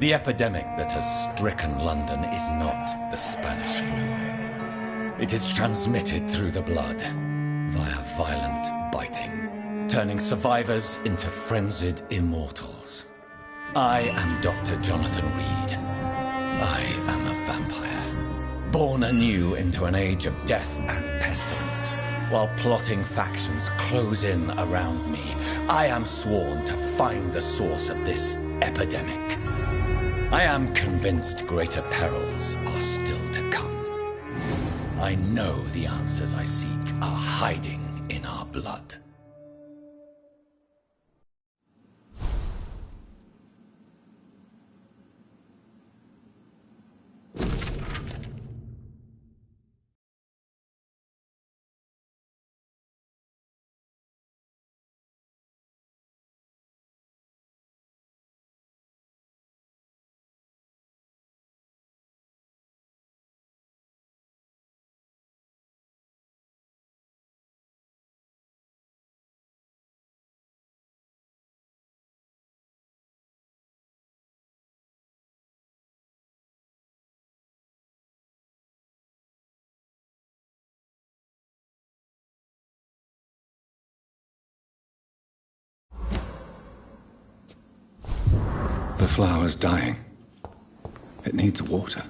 The epidemic that has stricken London is not the Spanish flu. It is transmitted through the blood, via violent biting, turning survivors into frenzied immortals. I am Dr. Jonathan Reed. I am a vampire, born anew into an age of death and pestilence. While plotting factions close in around me, I am sworn to find the source of this epidemic. I am convinced greater perils are still to come. I know the answers I seek are hiding in our blood. The flower's dying. It needs water.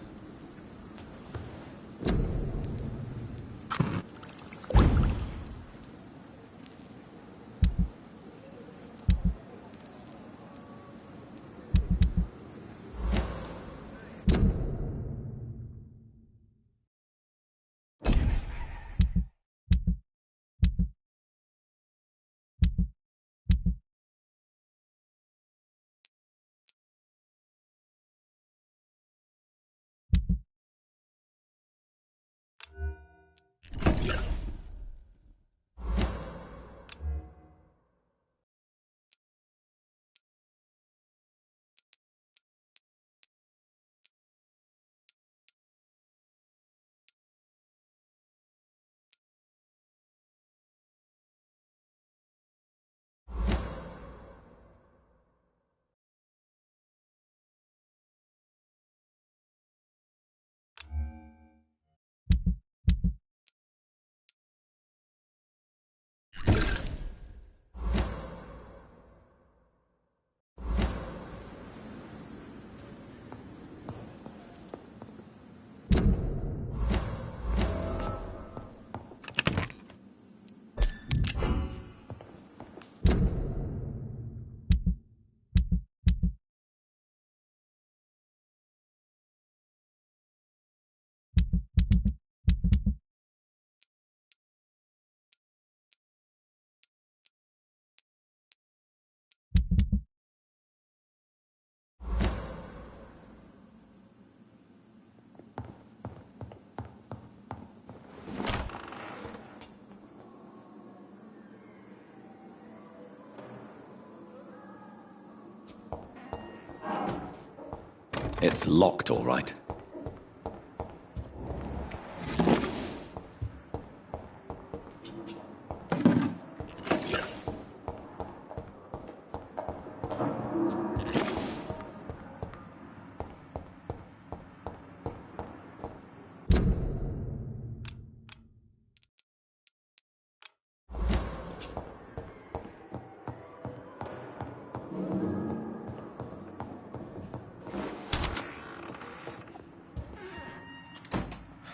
It's locked, all right.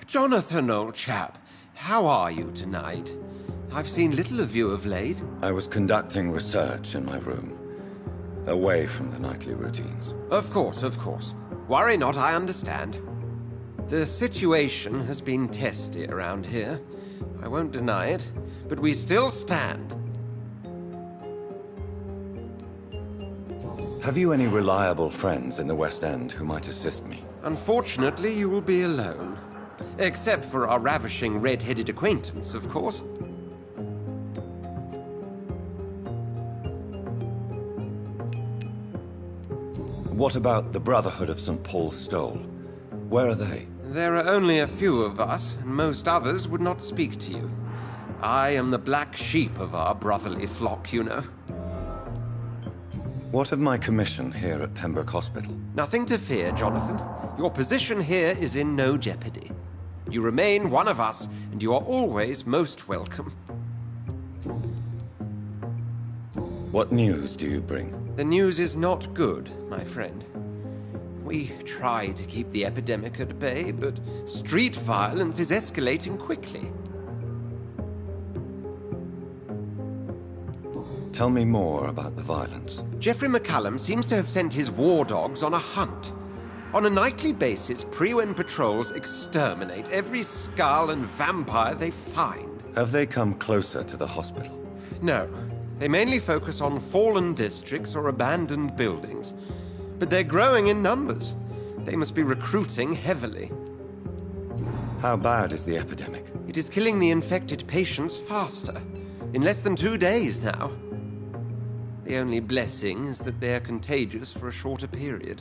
Jonathan, old chap, how are you tonight? I've seen little of you of late. I was conducting research in my room, away from the nightly routines. Of course, of course. Worry not, I understand. The situation has been testy around here. I won't deny it, but we still stand. Have you any reliable friends in the West End who might assist me? Unfortunately, you will be alone. Except for our ravishing red-headed acquaintance, of course. What about the Brotherhood of St. Paul's Stole? Where are they? There are only a few of us, and most others would not speak to you. I am the black sheep of our brotherly flock, you know. What of my commission here at Pembroke Hospital? Nothing to fear, Jonathan. Your position here is in no jeopardy. You remain one of us, and you are always most welcome. What news do you bring? The news is not good, my friend. We try to keep the epidemic at bay, but street violence is escalating quickly. Tell me more about the violence. Geoffrey McCallum seems to have sent his war dogs on a hunt. On a nightly basis, Prewen patrols exterminate every skull and vampire they find. Have they come closer to the hospital? No. They mainly focus on fallen districts or abandoned buildings. But they're growing in numbers. They must be recruiting heavily. How bad is the epidemic? It is killing the infected patients faster. In less than 2 days now. The only blessing is that they are contagious for a shorter period.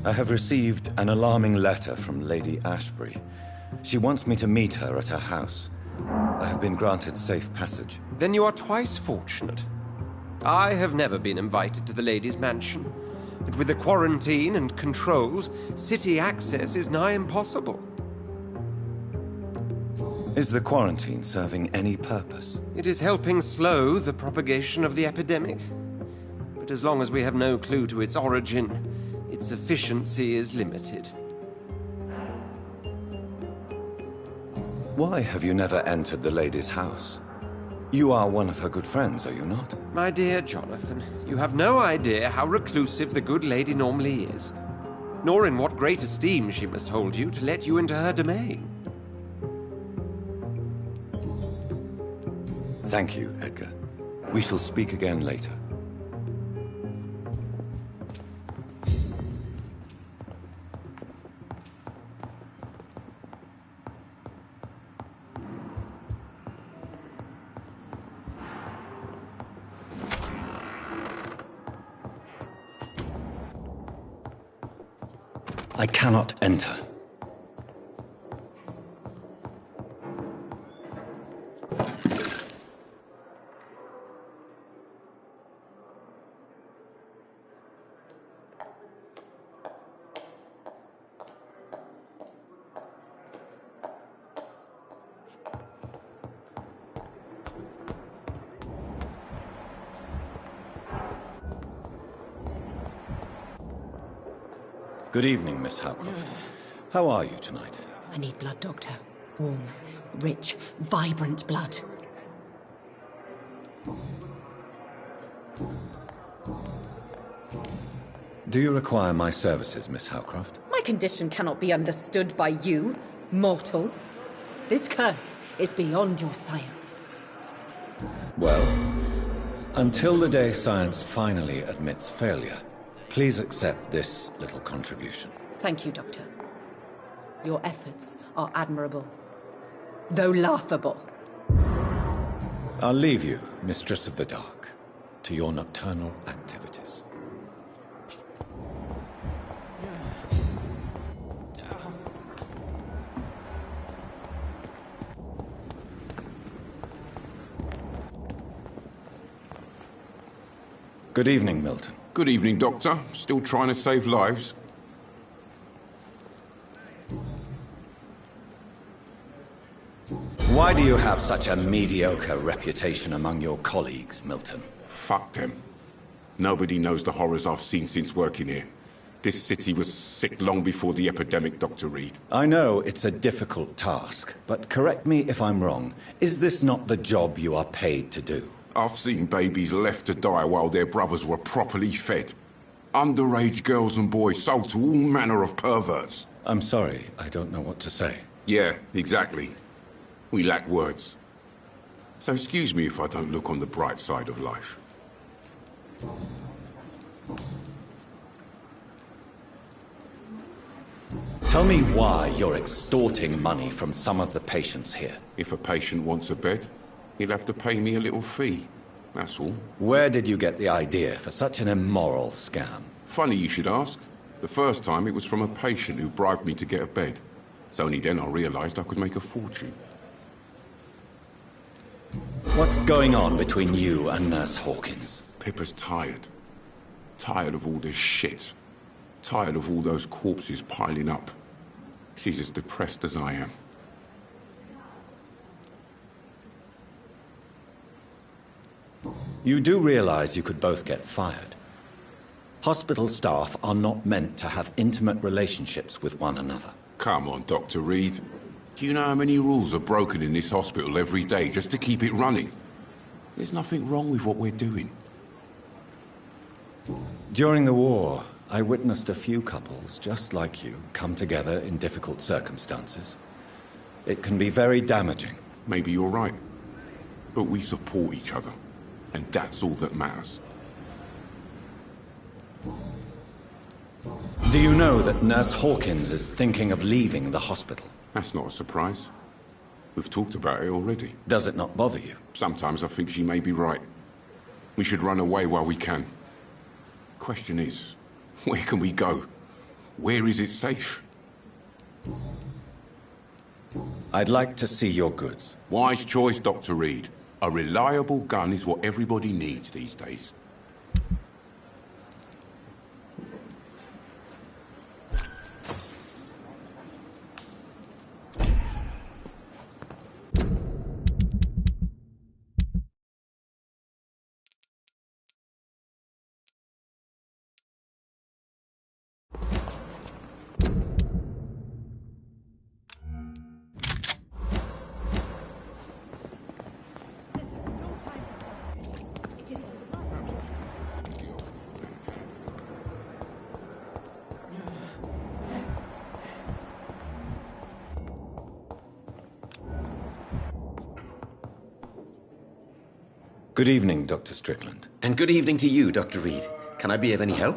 I have received an alarming letter from Lady Ashbury. She wants me to meet her at her house. I have been granted safe passage. Then you are twice fortunate. I have never been invited to the lady's mansion. But with the quarantine and controls, city access is nigh impossible. Is the quarantine serving any purpose? It is helping slow the propagation of the epidemic. But as long as we have no clue to its origin, its efficiency is limited. Why have you never entered the lady's house? You are one of her good friends, are you not? My dear Jonathan, you have no idea how reclusive the good lady normally is, nor in what great esteem she must hold you to let you into her domain. Thank you, Edgar. We shall speak again later. I cannot enter. Good evening, Miss Howcroft. How are you tonight? I need blood, Doctor. Warm, rich, vibrant blood. Do you require my services, Miss Howcroft? My condition cannot be understood by you, mortal. This curse is beyond your science. Well, until the day science finally admits failure, please accept this little contribution. Thank you, Doctor. Your efforts are admirable, though laughable. I'll leave you, Mistress of the Dark, to your nocturnal activities. Good evening, Milton. Good evening, Doctor. Still trying to save lives? Why do you have such a mediocre reputation among your colleagues, Milton? Fuck them. Nobody knows the horrors I've seen since working here. This city was sick long before the epidemic, Dr. Reed. I know it's a difficult task, but correct me if I'm wrong. Is this not the job you are paid to do? I've seen babies left to die while their brothers were properly fed. Underage girls and boys sold to all manner of perverts. I'm sorry, I don't know what to say. Yeah, exactly. We lack words. So excuse me if I don't look on the bright side of life. Tell me why you're extorting money from some of the patients here. If a patient wants a bed, he'll have to pay me a little fee. That's all. Where did you get the idea for such an immoral scam? Funny you should ask. The first time it was from a patient who bribed me to get a bed. It's only then I realized I could make a fortune. What's going on between you and Nurse Hawkins? Pippa's tired. Tired of all this shit. Tired of all those corpses piling up. She's as depressed as I am. You do realize you could both get fired. Hospital staff are not meant to have intimate relationships with one another. Come on, Dr. Reed. Do you know how many rules are broken in this hospital every day just to keep it running? There's nothing wrong with what we're doing. During the war, I witnessed a few couples, just like you, come together in difficult circumstances. It can be very damaging. Maybe you're right. But we support each other. And that's all that matters. Do you know that Nurse Hawkins is thinking of leaving the hospital? That's not a surprise. We've talked about it already. Does it not bother you? Sometimes I think she may be right. We should run away while we can. Question is, where can we go? Where is it safe? I'd like to see your goods. Wise choice, Dr. Reed. A reliable gun is what everybody needs these days. Good evening, Dr. Strickland. And good evening to you, Dr. Reed. Can I be of any help?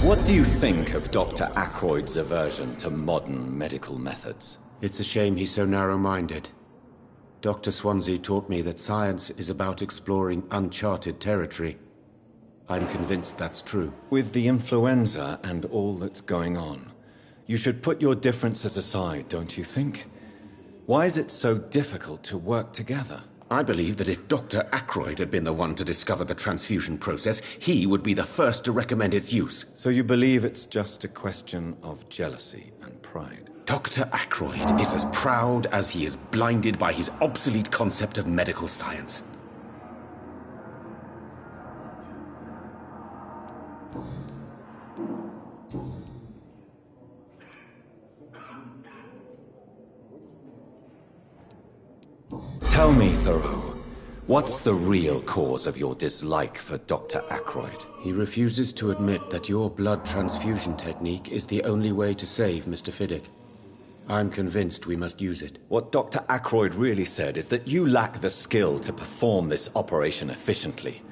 What do you think of Dr. Ackroyd's aversion to modern medical methods? It's a shame he's so narrow-minded. Dr. Swansea taught me that science is about exploring uncharted territory. I'm convinced that's true. With the influenza and all that's going on, you should put your differences aside, don't you think? Why is it so difficult to work together? I believe that if Dr. Ackroyd had been the one to discover the transfusion process, he would be the first to recommend its use. So you believe it's just a question of jealousy and pride? Dr. Ackroyd is as proud as he is blinded by his obsolete concept of medical science. Tell me, Thoreau, what's the real cause of your dislike for Dr. Ackroyd? He refuses to admit that your blood transfusion technique is the only way to save Mr. Fiddick. I'm convinced we must use it. What Dr. Ackroyd really said is that you lack the skill to perform this operation efficiently.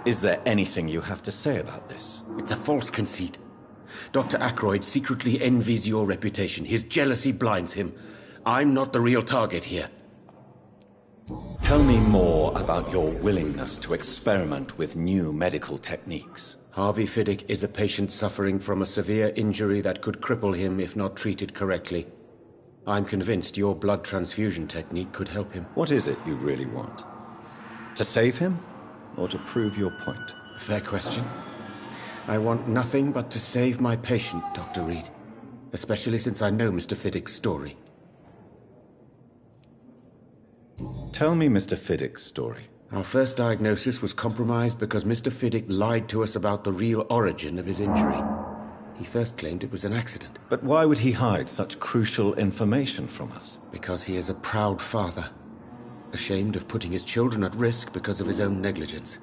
Is there anything you have to say about this? It's a false conceit. Dr. Ackroyd secretly envies your reputation. His jealousy blinds him. I'm not the real target here. Tell me more about your willingness to experiment with new medical techniques. Harvey Fiddick is a patient suffering from a severe injury that could cripple him if not treated correctly. I'm convinced your blood transfusion technique could help him. What is it you really want? To save him, or to prove your point? Fair question. I want nothing but to save my patient, Dr. Reed. Especially since I know Mr. Fiddick's story. Tell me Mr. Fiddick's story. Our first diagnosis was compromised because Mr. Fiddick lied to us about the real origin of his injury. He first claimed it was an accident. But why would he hide such crucial information from us? Because he is a proud father, ashamed of putting his children at risk because of his own negligence.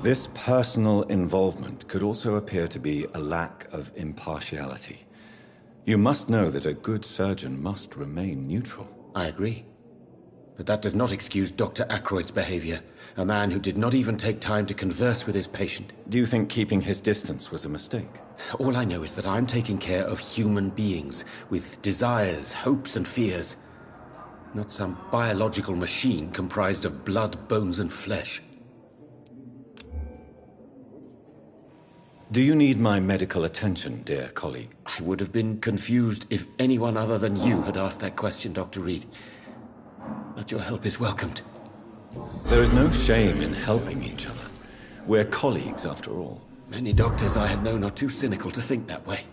This personal involvement could also appear to be a lack of impartiality. You must know that a good surgeon must remain neutral. I agree. But that does not excuse Dr. Ackroyd's behavior, a man who did not even take time to converse with his patient. Do you think keeping his distance was a mistake? All I know is that I'm taking care of human beings with desires, hopes, and fears. Not some biological machine comprised of blood, bones, and flesh. Do you need my medical attention, dear colleague? I would have been confused if anyone other than you had asked that question, Dr. Reed. But your help is welcomed. There is no shame in helping each other. We're colleagues, after all. Many doctors I have known are too cynical to think that way.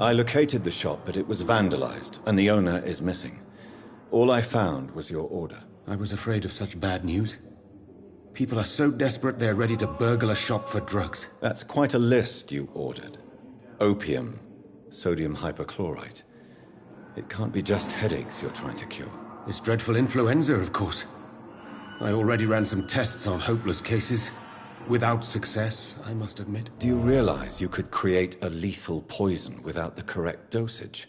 I located the shop, but it was vandalized, and the owner is missing. All I found was your order. I was afraid of such bad news. People are so desperate they're ready to burgle a shop for drugs. That's quite a list you ordered. Opium, sodium hypochlorite. It can't be just headaches you're trying to cure. This dreadful influenza, of course. I already ran some tests on hopeless cases. Without success, I must admit. Do you realize you could create a lethal poison without the correct dosage?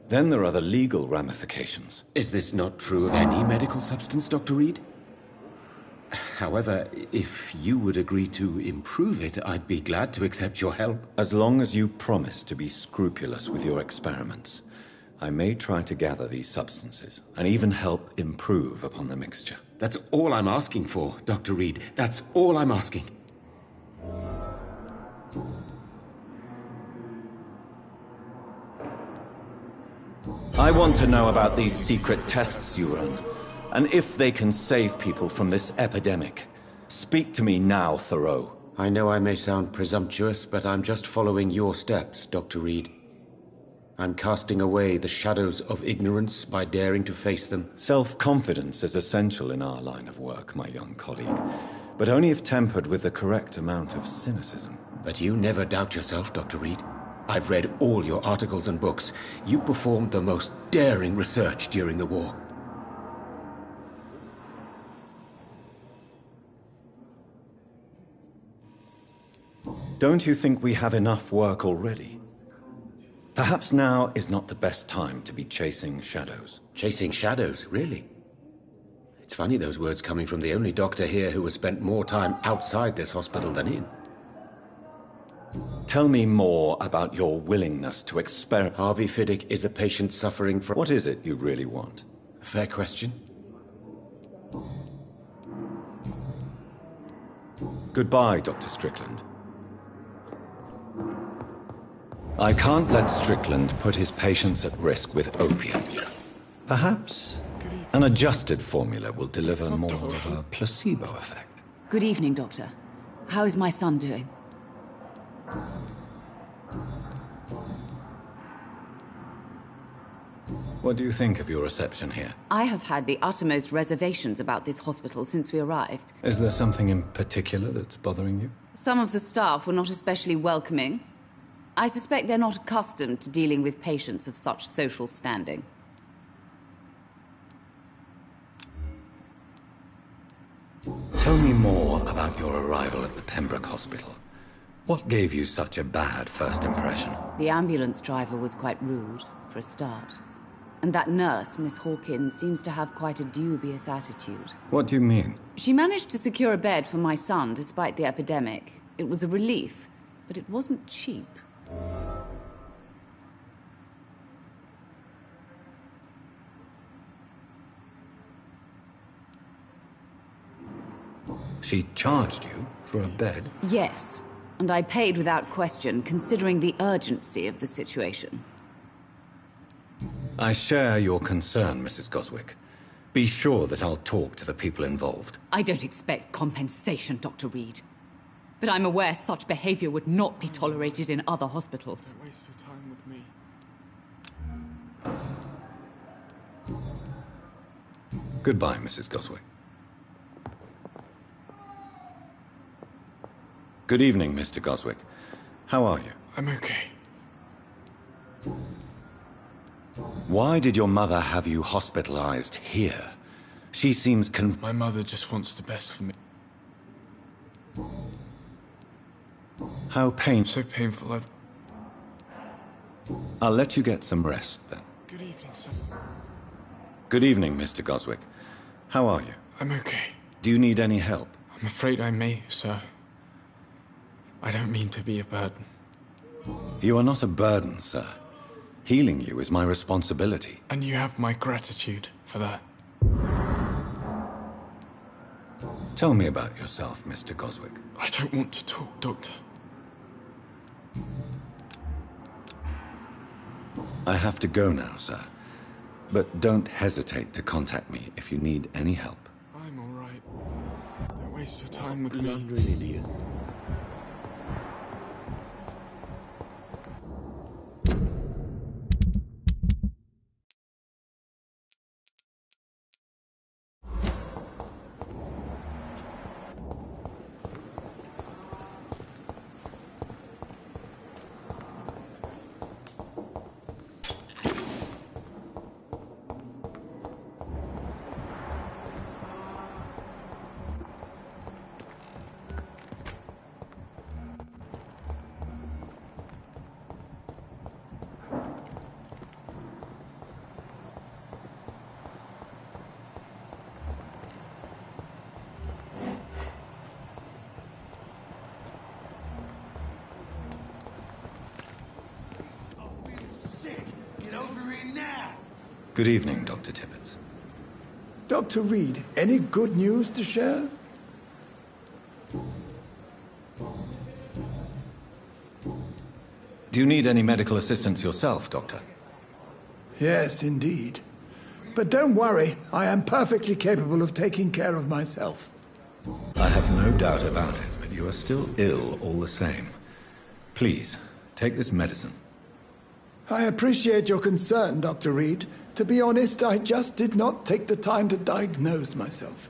Then there are the legal ramifications. Is this not true of any medical substance, Dr. Reed? However, if you would agree to improve it, I'd be glad to accept your help. As long as you promise to be scrupulous with your experiments, I may try to gather these substances, and even help improve upon the mixture. That's all I'm asking for, Dr. Reed. That's all I'm asking. I want to know about these secret tests you run, and if they can save people from this epidemic. Speak to me now, Thoreau. I know I may sound presumptuous, but I'm just following your steps, Dr. Reed. I'm casting away the shadows of ignorance by daring to face them. Self-confidence is essential in our line of work, my young colleague, but only if tempered with the correct amount of cynicism. But you never doubt yourself, Dr. Reed. I've read all your articles and books. You performed the most daring research during the war. Don't you think we have enough work already? Perhaps now is not the best time to be chasing shadows. Chasing shadows, really? It's funny those words coming from the only doctor here who has spent more time outside this hospital than in. Tell me more about your willingness to experiment. Harvey Fiddick is a patient suffering from... What is it you really want? Fair question. Goodbye, Dr. Strickland. I can't let Strickland put his patients at risk with opium. Perhaps an adjusted formula will deliver more of a placebo effect. Good evening, Doctor. How is my son doing? What do you think of your reception here? I have had the uttermost reservations about this hospital since we arrived. Is there something in particular that's bothering you? Some of the staff were not especially welcoming. I suspect they're not accustomed to dealing with patients of such social standing. Tell me more about your arrival at the Pembroke Hospital. What gave you such a bad first impression? The ambulance driver was quite rude, for a start. And that nurse, Miss Hawkins, seems to have quite a dubious attitude. What do you mean? She managed to secure a bed for my son despite the epidemic. It was a relief, but it wasn't cheap. She charged you for a bed? Yes, and I paid without question, considering the urgency of the situation. I share your concern, Mrs. Goswick. Be sure that I'll talk to the people involved. I don't expect compensation, Dr. Reed. But I'm aware such behavior would not be tolerated in other hospitals. Waste your time with me. Goodbye, Mrs. Goswick. Good evening, Mr. Goswick. How are you? I'm okay. Why did your mother have you hospitalized here? She seems My mother just wants the best for me. How So painful. I'll let you get some rest, then. Good evening, sir. Good evening, Mr. Goswick. How are you? I'm okay. Do you need any help? I'm afraid I may, sir. I don't mean to be a burden. You are not a burden, sir. Healing you is my responsibility. And you have my gratitude for that. Tell me about yourself, Mr. Goswick. I don't want to talk, Doctor. I have to go now, sir. But don't hesitate to contact me if you need any help. I'm all right. Don't waste your time with me. Under an idiot. Good evening, Dr. Tibbets. Dr. Reed, any good news to share? Do you need any medical assistance yourself, Doctor? Yes, indeed. But don't worry, I am perfectly capable of taking care of myself. I have no doubt about it, but you are still ill all the same. Please, take this medicine. I appreciate your concern, Dr. Reed. To be honest, I just did not take the time to diagnose myself.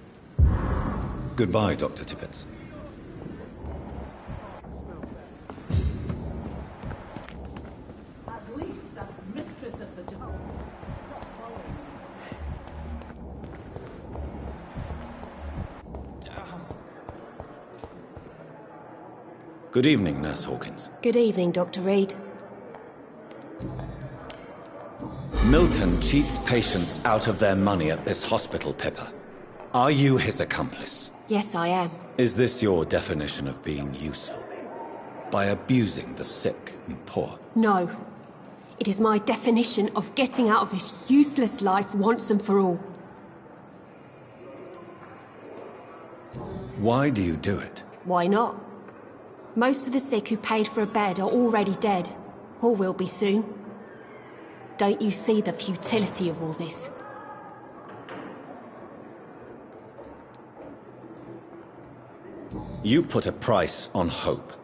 Goodbye, Dr. Tibbets. At least the mistress of the dome. Good evening, Nurse Hawkins. Good evening, Dr. Reed. Milton cheats patients out of their money at this hospital, Pippa. Are you his accomplice? Yes, I am. Is this your definition of being useful? By abusing the sick and poor? No. It is my definition of getting out of this useless life once and for all. Why do you do it? Why not? Most of the sick who paid for a bed are already dead, or will be soon. Don't you see the futility of all this? You put a price on hope.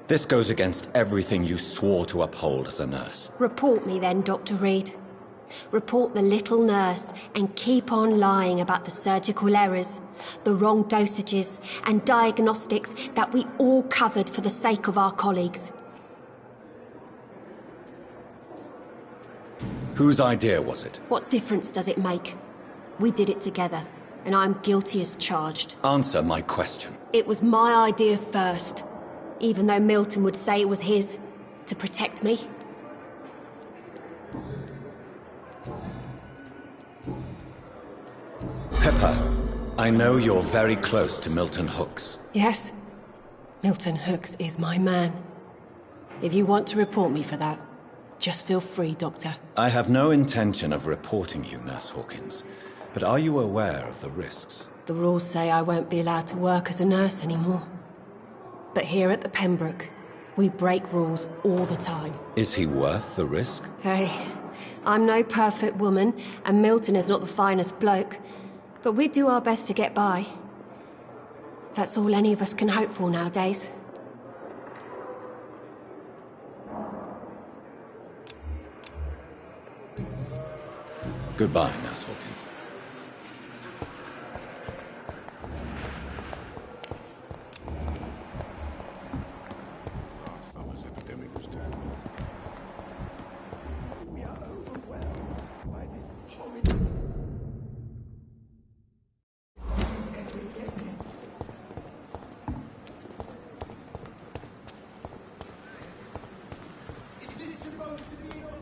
This goes against everything you swore to uphold as a nurse. Report me then, Dr. Reed. Report the little nurse and keep on lying about the surgical errors, the wrong dosages and diagnostics that we all covered for the sake of our colleagues. Whose idea was it? What difference does it make? We did it together, and I'm guilty as charged. Answer my question. It was my idea first, even though Milton would say it was his, to protect me. Pippa, I know you're very close to Milton Hooks. Yes, Milton Hooks is my man. If you want to report me for that, just feel free, Doctor. I have no intention of reporting you, Nurse Hawkins. But are you aware of the risks? The rules say I won't be allowed to work as a nurse anymore. But here at the Pembroke, we break rules all the time. Is he worth the risk? Hey, I'm no perfect woman, and Milton is not the finest bloke. But we do our best to get by. That's all any of us can hope for nowadays. Goodbye, Nurse Hawkins. Summer's epidemic was down. We are overwhelmed by this horrid epidemic. Is this supposed to be your...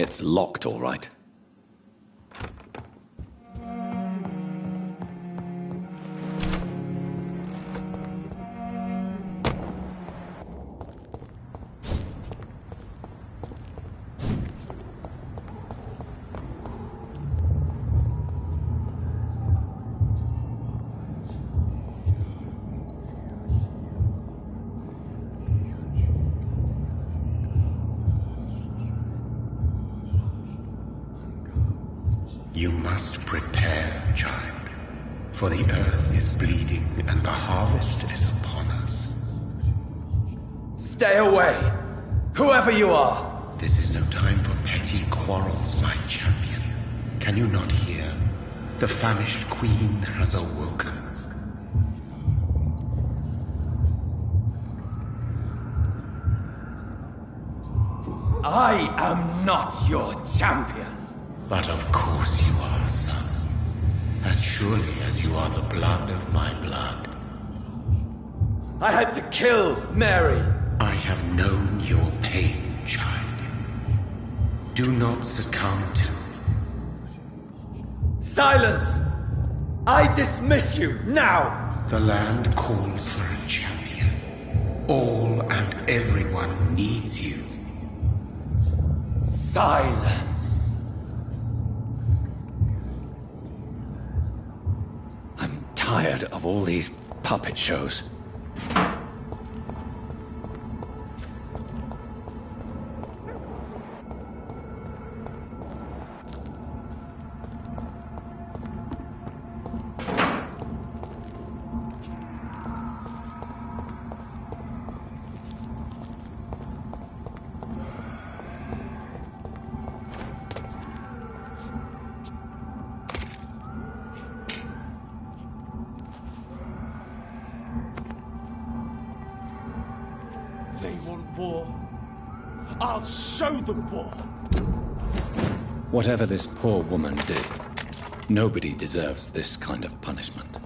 It's locked, all right. You must prepare, child, for the earth is bleeding and the harvest is upon us. Stay away! Whoever you are! This is no time for petty quarrels, my champion. Can you not hear? The famished queen has awoken. I am not your champion! But of course you are, son. As surely as you are the blood of my blood. I had to kill Mary! I have known your pain, child. Do not succumb to... Silence! I dismiss you, now! The land calls for a champion. All and everyone needs you. Silence! I'm tired of all these puppet shows. They want war. I'll show them war. Whatever this poor woman did, nobody deserves this kind of punishment.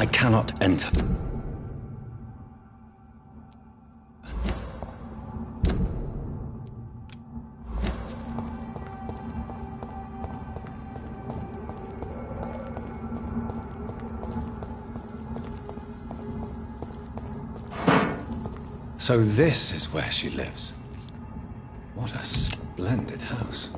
I cannot enter. So this is where she lives. What a splendid house.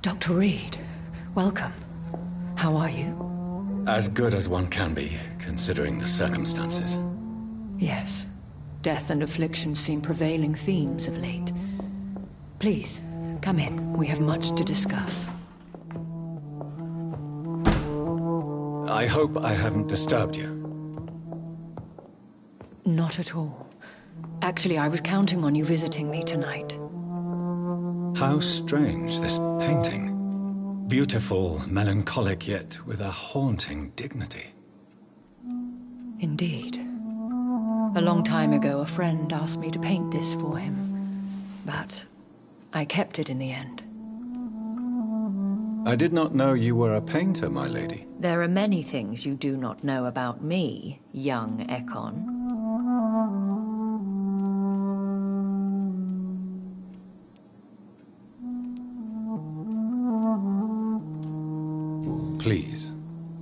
Dr. Reed, welcome. How are you? As good as one can be, considering the circumstances. Yes. Death and affliction seem prevailing themes of late. Please, come in. We have much to discuss. I hope I haven't disturbed you. Not at all. Actually, I was counting on you visiting me tonight. How strange, this painting. Beautiful, melancholic, yet with a haunting dignity. Indeed. A long time ago, a friend asked me to paint this for him, but I kept it in the end. I did not know you were a painter, my lady. There are many things you do not know about me, young Ekon. Please,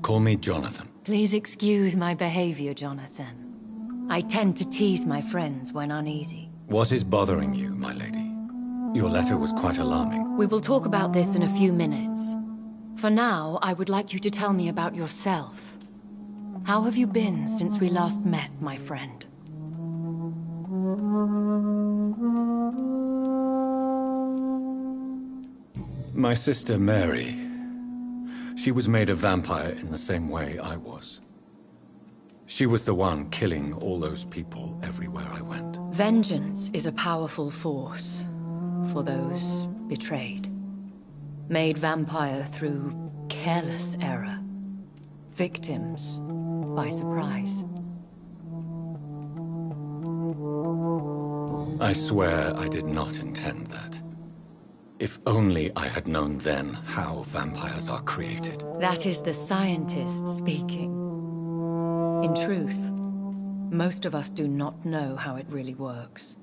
call me Jonathan. Please excuse my behavior, Jonathan. I tend to tease my friends when uneasy. What is bothering you, my lady? Your letter was quite alarming. We will talk about this in a few minutes. For now, I would like you to tell me about yourself. How have you been since we last met, my friend? My sister Mary. She was made a vampire in the same way I was. She was the one killing all those people everywhere I went. Vengeance is a powerful force for those betrayed. Made vampire through careless error. Victims by surprise. I swear I did not intend that. If only I had known then how vampires are created. That is the scientist speaking. In truth, most of us do not know how it really works.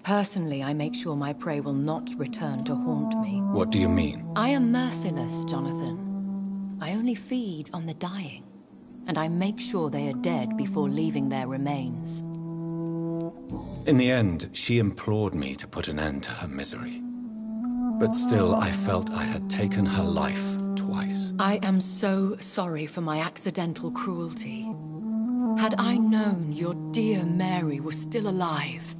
Personally, I make sure my prey will not return to haunt me. What do you mean? I am merciless, Jonathan. I only feed on the dying, and I make sure they are dead before leaving their remains. In the end, she implored me to put an end to her misery. But still, I felt I had taken her life twice. I am so sorry for my accidental cruelty. Had I known your dear Mary was still alive,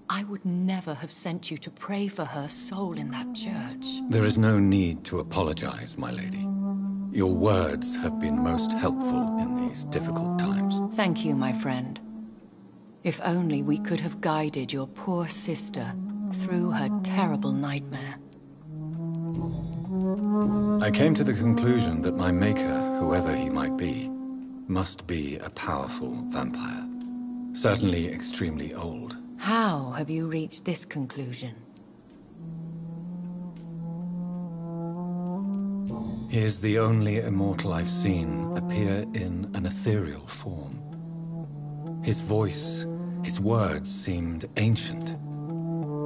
I would never have sent you to pray for her soul in that church. There is no need to apologize, my lady. Your words have been most helpful in these difficult times. Thank you, my friend. If only we could have guided your poor sister through her terrible nightmare. I came to the conclusion that my maker, whoever he might be, must be a powerful vampire. Certainly extremely old. How have you reached this conclusion? He is the only immortal I've seen appear in an ethereal form. His voice, his words seemed ancient.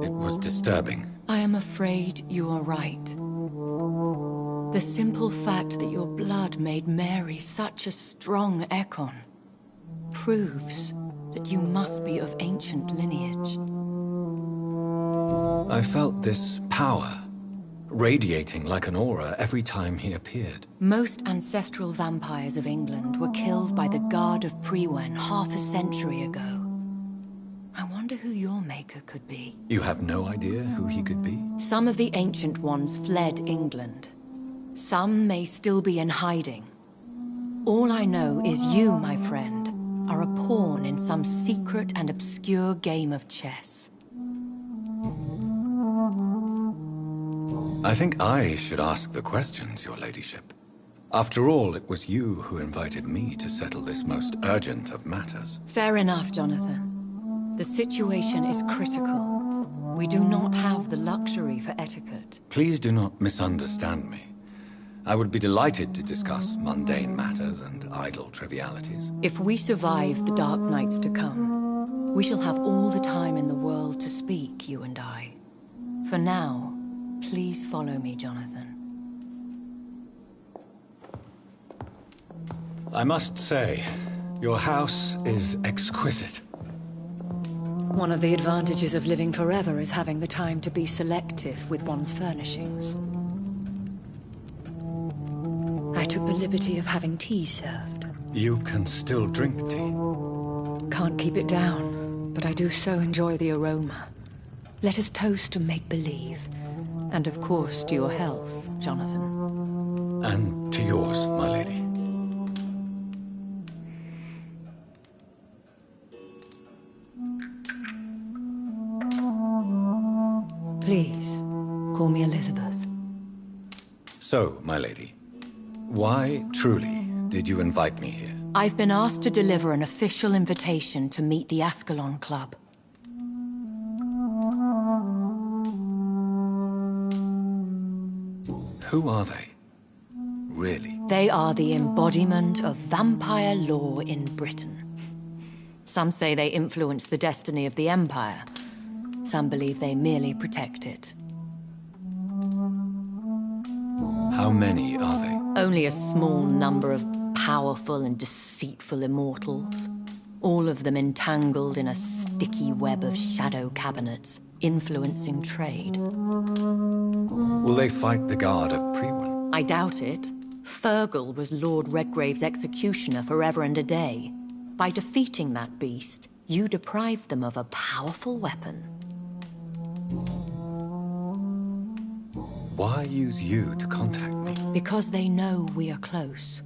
It was disturbing. I am afraid you are right. The simple fact that your blood made Mary such a strong Ekon proves that you must be of ancient lineage. I felt this power, radiating like an aura every time he appeared. Most ancestral vampires of England were killed by the Guard of Priwen half a century ago. I wonder who your maker could be. You have no idea who he could be? Some of the ancient ones fled England. Some may still be in hiding. All I know is you, my friend, are a pawn in some secret and obscure game of chess. I think I should ask the questions, your ladyship. After all, it was you who invited me to settle this most urgent of matters. Fair enough, Jonathan. The situation is critical. We do not have the luxury for etiquette. Please do not misunderstand me. I would be delighted to discuss mundane matters and idle trivialities. If we survive the dark nights to come, we shall have all the time in the world to speak, you and I. For now, please follow me, Jonathan. I must say, your house is exquisite. One of the advantages of living forever is having the time to be selective with one's furnishings. liberty of having tea served. You can still drink tea. Can't keep it down, but I do so enjoy the aroma. Let us toast to make-believe. And of course to your health, Jonathan. And to yours, my lady. Please, call me Elizabeth. So, my lady, why, truly, did you invite me here? I've been asked to deliver an official invitation to meet the Ascalon Club. Who are they? Really? They are the embodiment of vampire law in Britain. Some say they influence the destiny of the Empire. Some believe they merely protect it. How many are they? Only a small number of powerful and deceitful immortals. All of them entangled in a sticky web of shadow cabinets, influencing trade. Will they fight the guard of Priwen? I doubt it. Fergal was Lord Redgrave's executioner forever and a day. By defeating that beast, you deprived them of a powerful weapon. Why use you to contact me? Because they know we are close.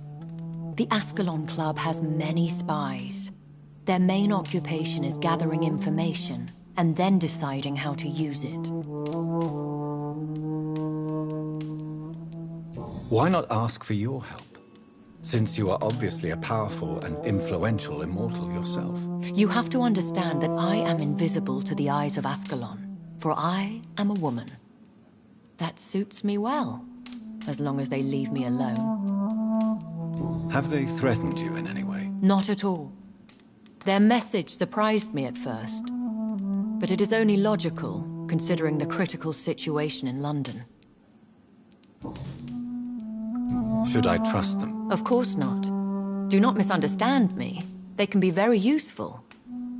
The Ascalon Club has many spies. Their main occupation is gathering information and then deciding how to use it. Why not ask for your help? Since you are obviously a powerful and influential immortal yourself. You have to understand that I am invisible to the eyes of Ascalon, for I am a woman. That suits me well, as long as they leave me alone. Have they threatened you in any way? Not at all. Their message surprised me at first, but it is only logical, considering the critical situation in London. Should I trust them? Of course not. Do not misunderstand me. They can be very useful,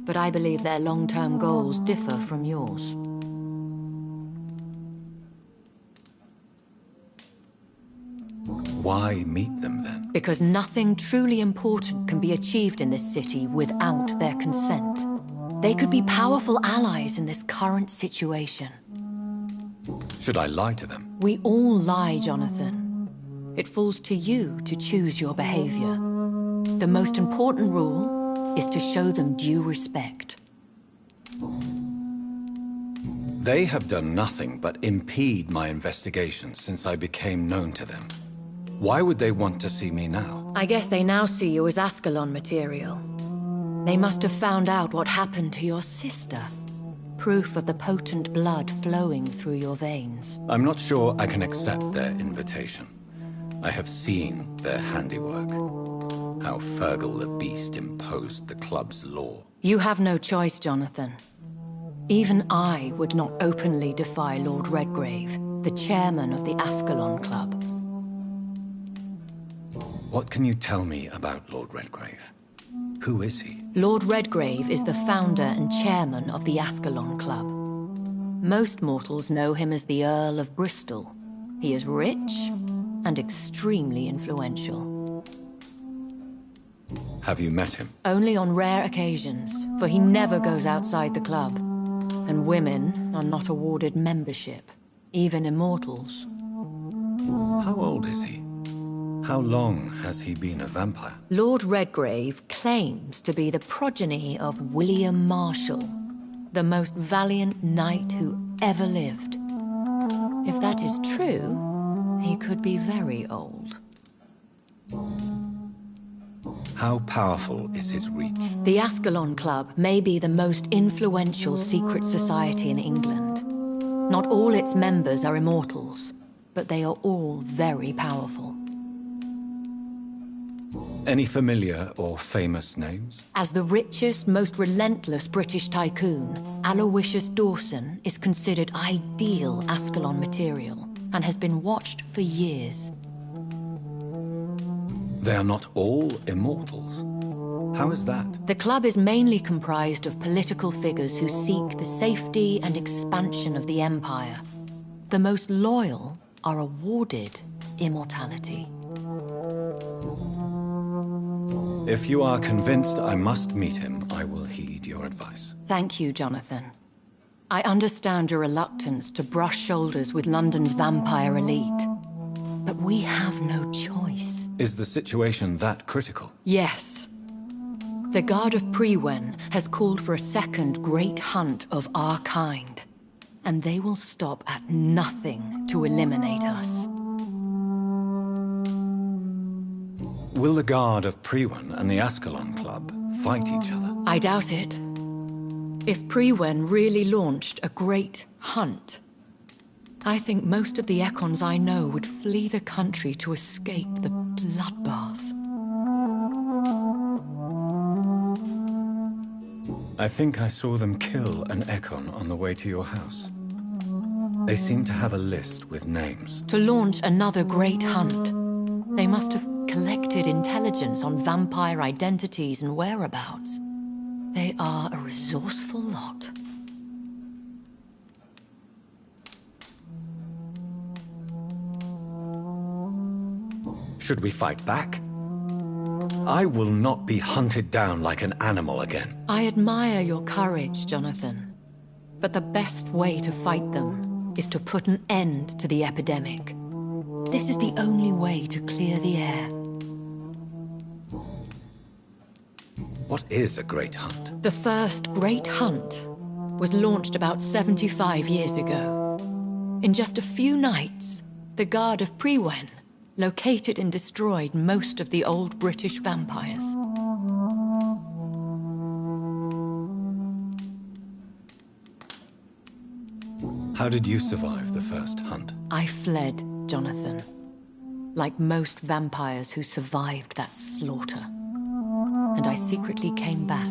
but I believe their long-term goals differ from yours. Why meet them then? Because nothing truly important can be achieved in this city without their consent. They could be powerful allies in this current situation. Should I lie to them? We all lie, Jonathan. It falls to you to choose your behavior. The most important rule is to show them due respect. They have done nothing but impede my investigation since I became known to them. Why would they want to see me now? I guess they now see you as Ascalon material. They must have found out what happened to your sister. Proof of the potent blood flowing through your veins. I'm not sure I can accept their invitation. I have seen their handiwork. How Fergal the Beast imposed the club's law. You have no choice, Jonathan. Even I would not openly defy Lord Redgrave, the chairman of the Ascalon Club. What can you tell me about Lord Redgrave? Who is he? Lord Redgrave is the founder and chairman of the Ascalon Club. Most mortals know him as the Earl of Bristol. He is rich and extremely influential. Have you met him? Only on rare occasions, for he never goes outside the club. And women are not awarded membership, even immortals. How old is he? How long has he been a vampire? Lord Redgrave claims to be the progeny of William Marshall, the most valiant knight who ever lived. If that is true, he could be very old. How powerful is his reach? The Ascalon Club may be the most influential secret society in England. Not all its members are immortals, but they are all very powerful. Any familiar or famous names? As the richest, most relentless British tycoon, Aloysius Dawson is considered ideal Ascalon material and has been watched for years. They are not all immortals. How is that? The club is mainly comprised of political figures who seek the safety and expansion of the Empire. The most loyal are awarded immortality. If you are convinced I must meet him, I will heed your advice. Thank you, Jonathan. I understand your reluctance to brush shoulders with London's vampire elite. But we have no choice. Is the situation that critical? Yes. The Guard of Prewen has called for a second great hunt of our kind. And they will stop at nothing to eliminate us. Will the Guard of Prewen and the Ascalon Club fight each other? I doubt it. If Prewen really launched a great hunt, I think most of the Ekons I know would flee the country to escape the bloodbath. I think I saw them kill an Ekon on the way to your house. They seem to have a list with names. To launch another great hunt, they must have collected intelligence on vampire identities and whereabouts. They are a resourceful lot. Should we fight back? I will not be hunted down like an animal again. I admire your courage, Jonathan. But the best way to fight them is to put an end to the epidemic. This is the only way to clear the air. What is a great hunt? The first great hunt was launched about 75 years ago. In just a few nights, the Guard of Prewen located and destroyed most of the old British vampires. How did you survive the first hunt? I fled, Jonathan. Like most vampires who survived that slaughter. And I secretly came back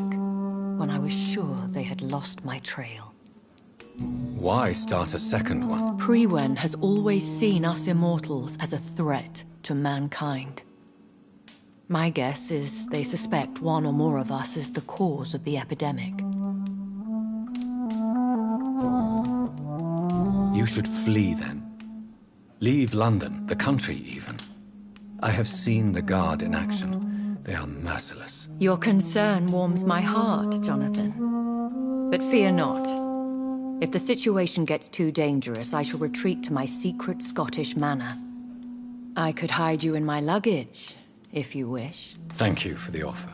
when I was sure they had lost my trail. Why start a second one? Prewen has always seen us immortals as a threat to mankind. My guess is they suspect one or more of us is the cause of the epidemic. You should flee then. Leave London, the country even. I have seen the Guard in action. They are merciless. Your concern warms my heart, Jonathan. But fear not. If the situation gets too dangerous, I shall retreat to my secret Scottish manor. I could hide you in my luggage, if you wish. Thank you for the offer.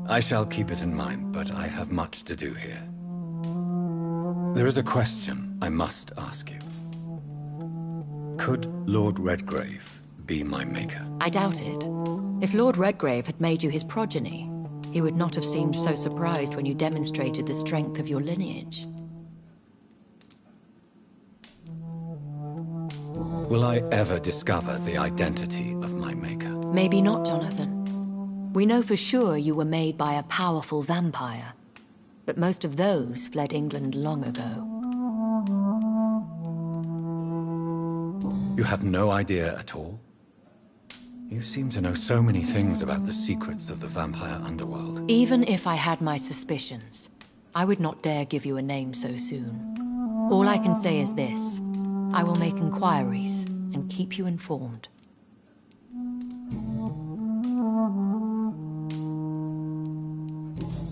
I shall keep it in mind, but I have much to do here. There is a question I must ask you. Could Lord Redgrave be my maker? I doubt it. If Lord Redgrave had made you his progeny, he would not have seemed so surprised when you demonstrated the strength of your lineage. Will I ever discover the identity of my maker? Maybe not, Jonathan. We know for sure you were made by a powerful vampire, but most of those fled England long ago. You have no idea at all? You seem to know so many things about the secrets of the vampire underworld. Even if I had my suspicions, I would not dare give you a name so soon. All I can say is this. I will make inquiries and keep you informed.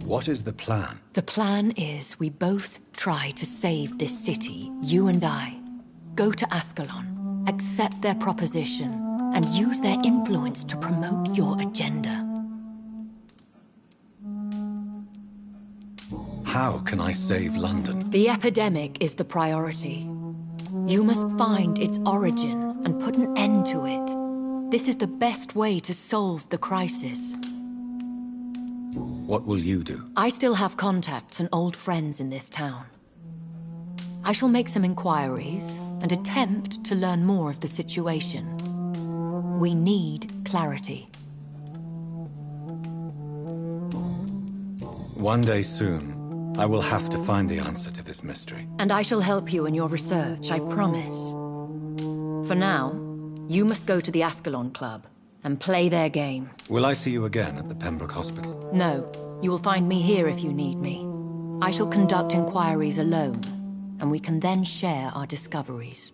What is the plan? The plan is we both try to save this city, you and I. Go to Ascalon, accept their proposition, and use their influence to promote your agenda. How can I save London? The epidemic is the priority. You must find its origin and put an end to it. This is the best way to solve the crisis. What will you do? I still have contacts and old friends in this town. I shall make some inquiries and attempt to learn more of the situation. We need clarity. One day soon, I will have to find the answer to this mystery. And I shall help you in your research, I promise. For now, you must go to the Ascalon Club and play their game. Will I see you again at the Pembroke Hospital? No, you will find me here if you need me. I shall conduct inquiries alone, and we can then share our discoveries.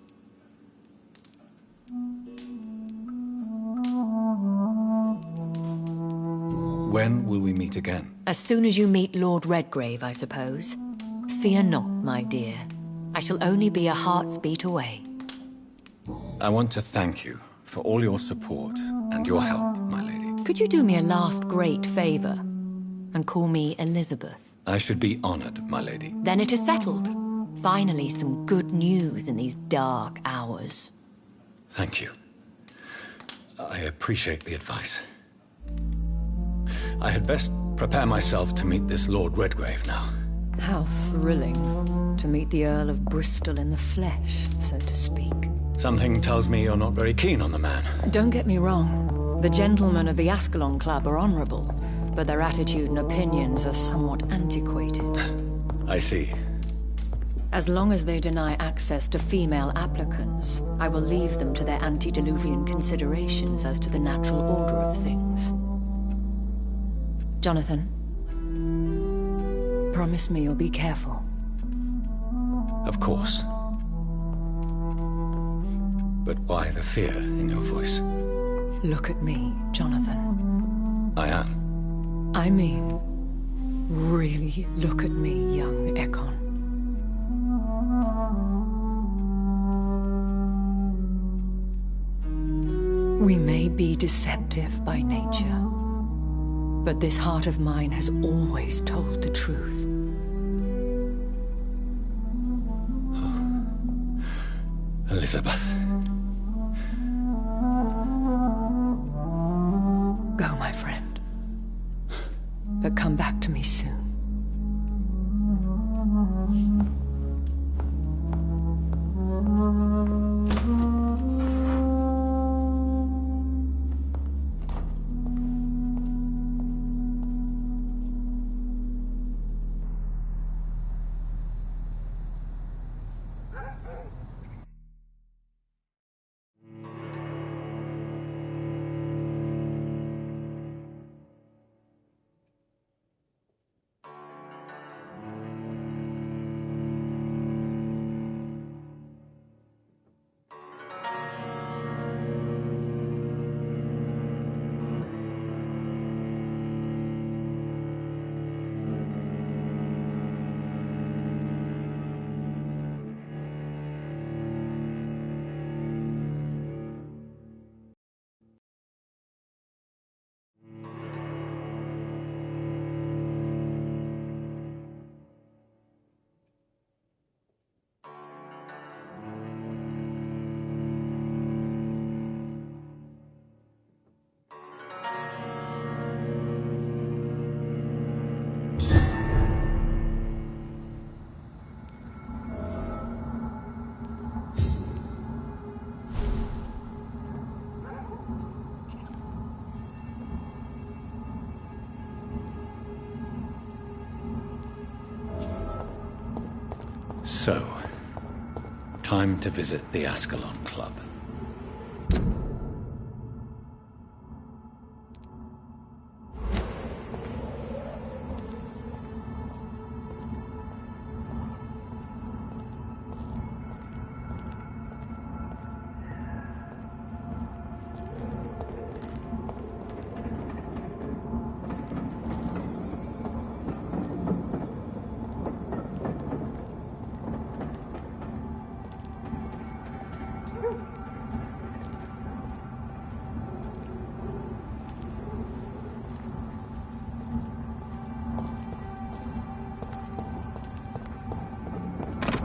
When will we meet again? As soon as you meet Lord Redgrave, I suppose. Fear not, my dear. I shall only be a heart's beat away. I want to thank you for all your support and your help, my lady. Could you do me a last great favor and call me Elizabeth? I should be honored, my lady. Then it is settled. Finally, some good news in these dark hours. Thank you. I appreciate the advice. I had best prepare myself to meet this Lord Redgrave now. How thrilling to meet the Earl of Bristol in the flesh, so to speak. Something tells me you're not very keen on the man. Don't get me wrong. The gentlemen of the Ascalon Club are honorable, but their attitude and opinions are somewhat antiquated. I see. As long as they deny access to female applicants, I will leave them to their antediluvian considerations as to the natural order of things. Jonathan, promise me you'll be careful. Of course. But why the fear in your voice? Look at me, Jonathan. I am. I mean, really look at me, young Ekon. We may be deceptive by nature, but this heart of mine has always told the truth. Elizabeth. Go, my friend. But come back to me soon. So, time to visit the Ascalon Club.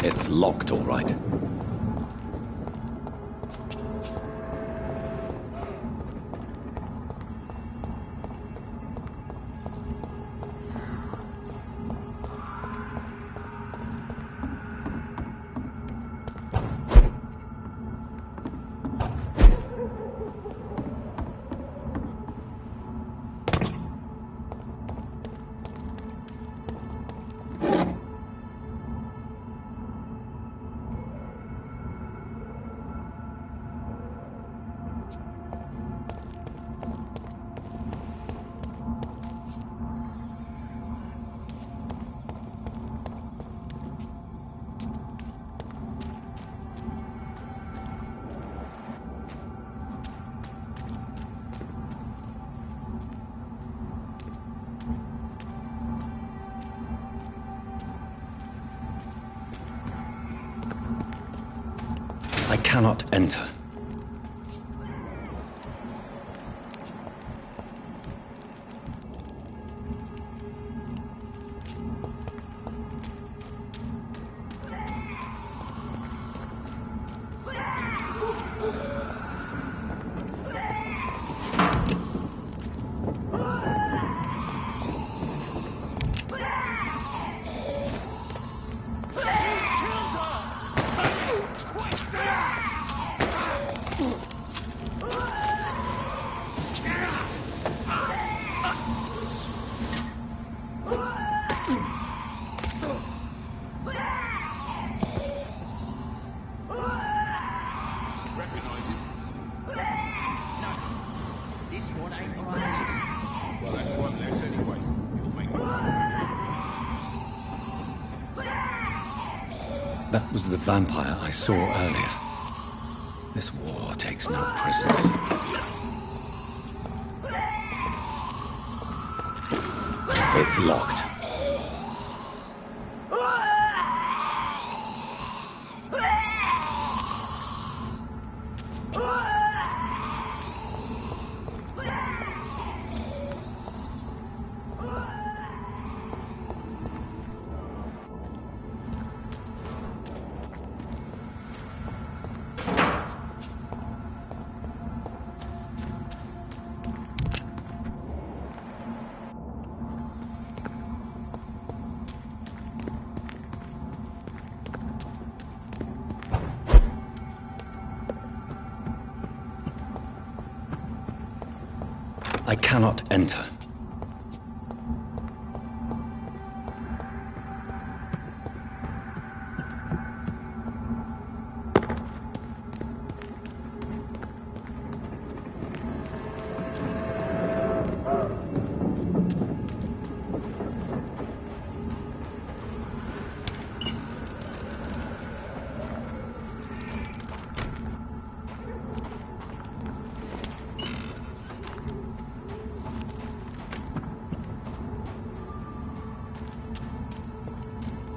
It's locked, all right. I cannot enter. That was the vampire I saw earlier. This war takes no prisoners. It's locked. I cannot enter.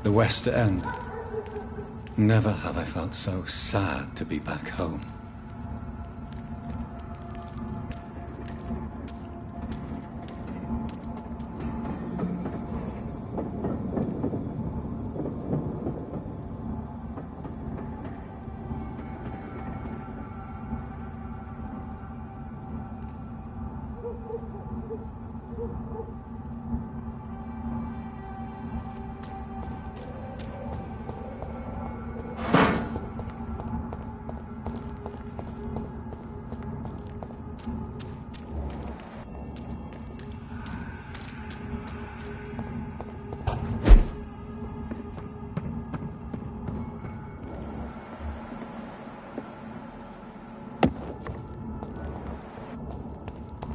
The West End. Never have I felt so sad to be back home.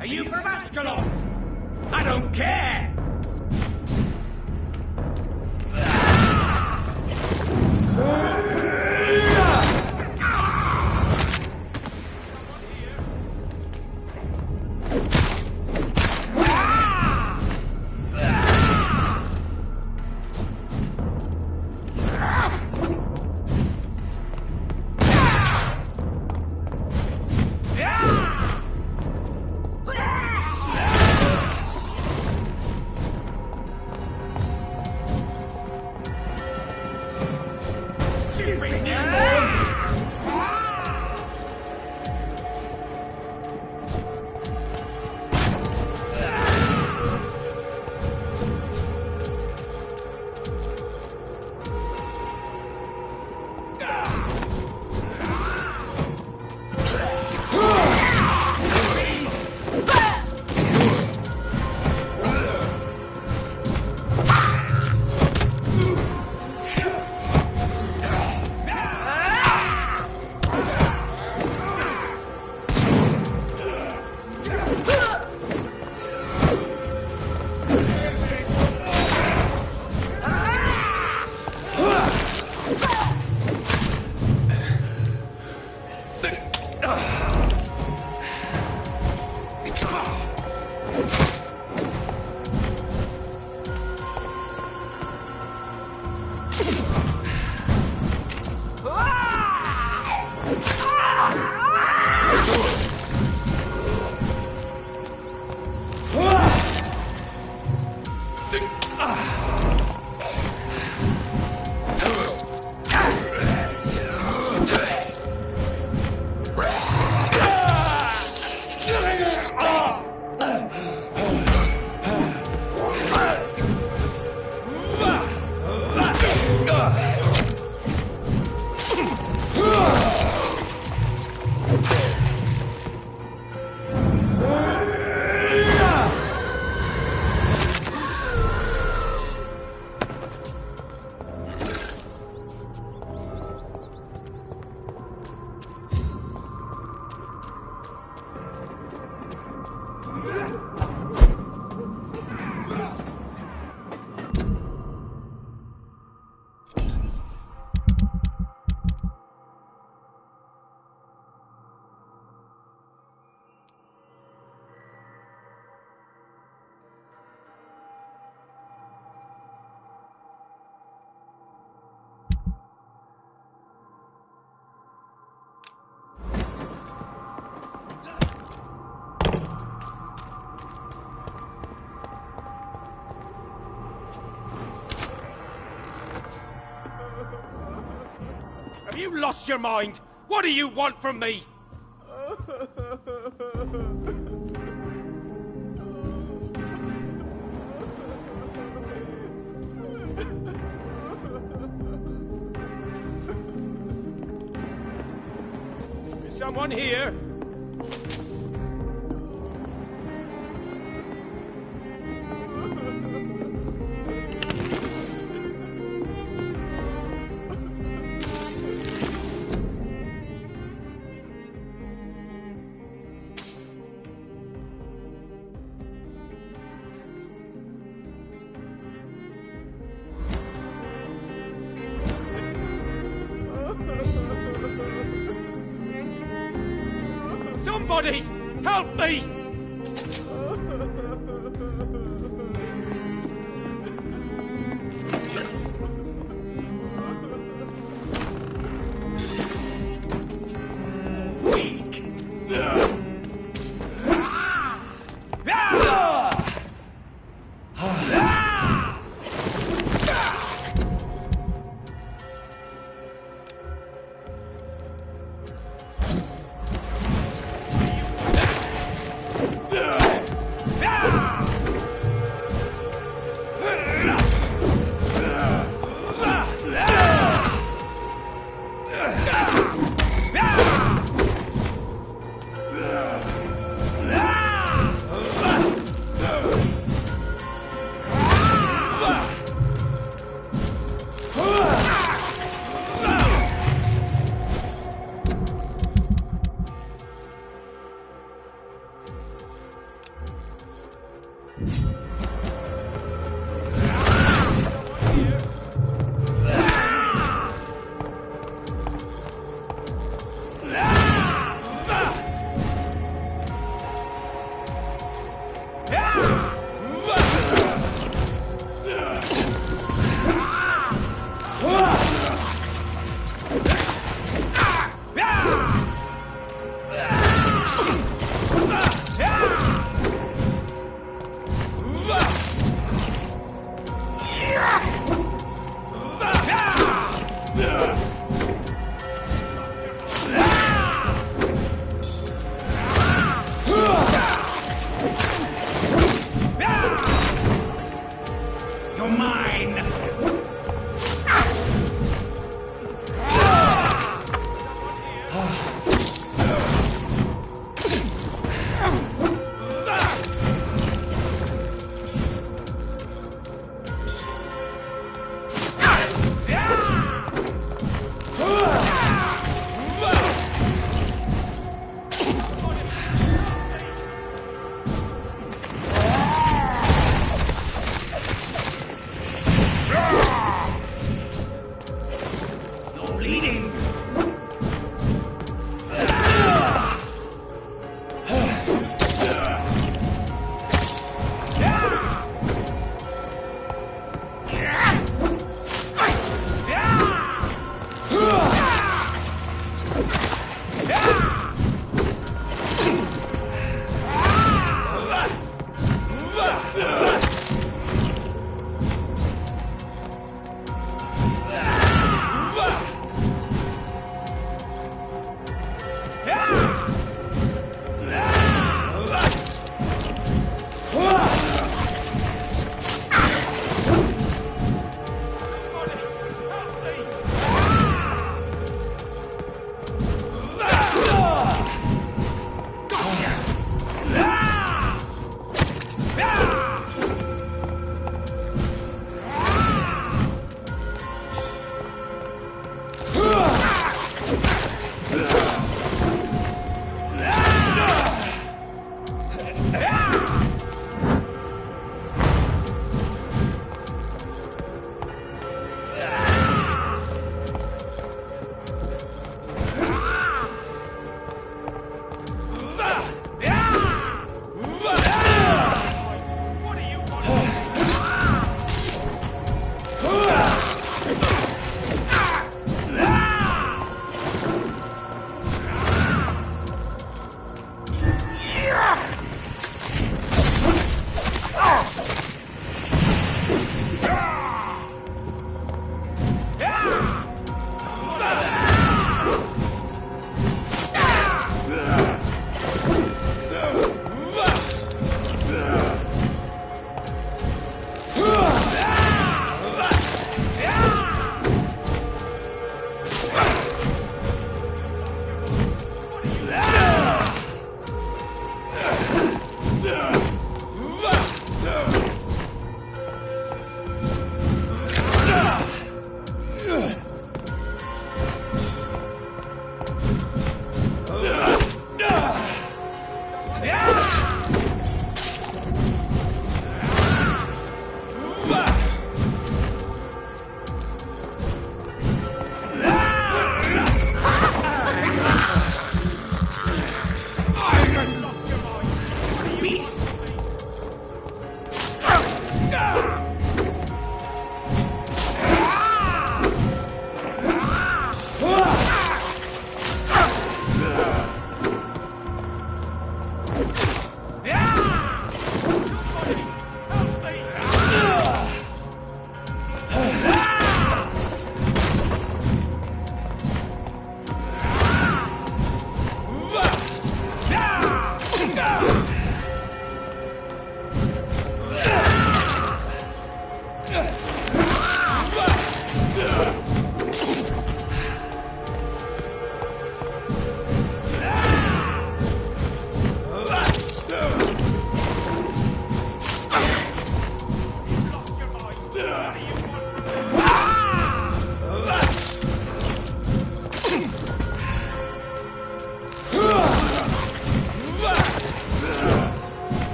Are you from Ascalon? I don't care! you lost your mind? What do you want from me? Is someone here? Somebody! Help me!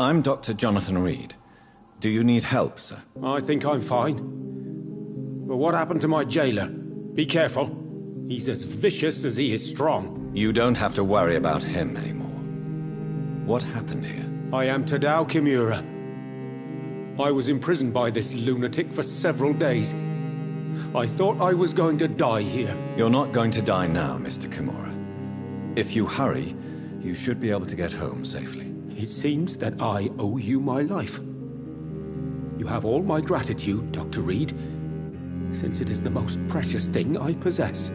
I'm Dr. Jonathan Reed. Do you need help, sir? I think I'm fine. But what happened to my jailer? Be careful. He's as vicious as he is strong. You don't have to worry about him anymore. What happened here? I am Tadao Kimura. I was imprisoned by this lunatic for several days. I thought I was going to die here. You're not going to die now, Mr. Kimura. If you hurry, you should be able to get home safely. It seems that I owe you my life. You have all my gratitude, Dr. Reed, since it is the most precious thing I possess.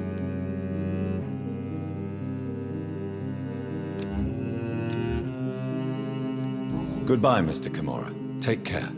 Goodbye, Mr. Kimura. Take care.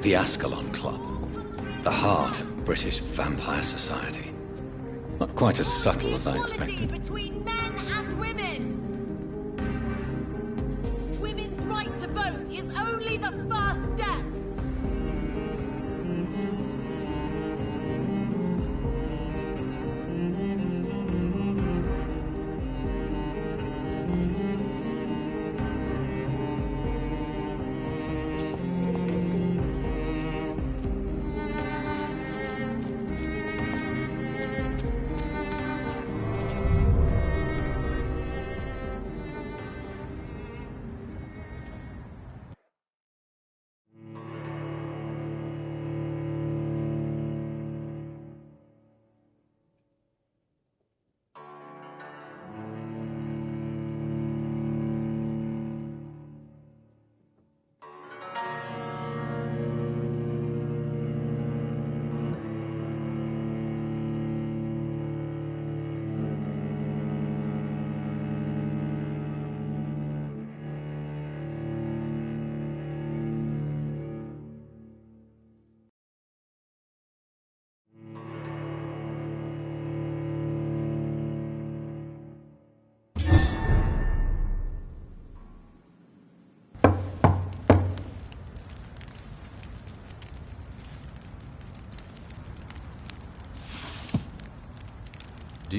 The Ascalon Club. The heart of British vampire society. Not quite as subtle as I expected. Between men and women. Women's right to vote is only the first step.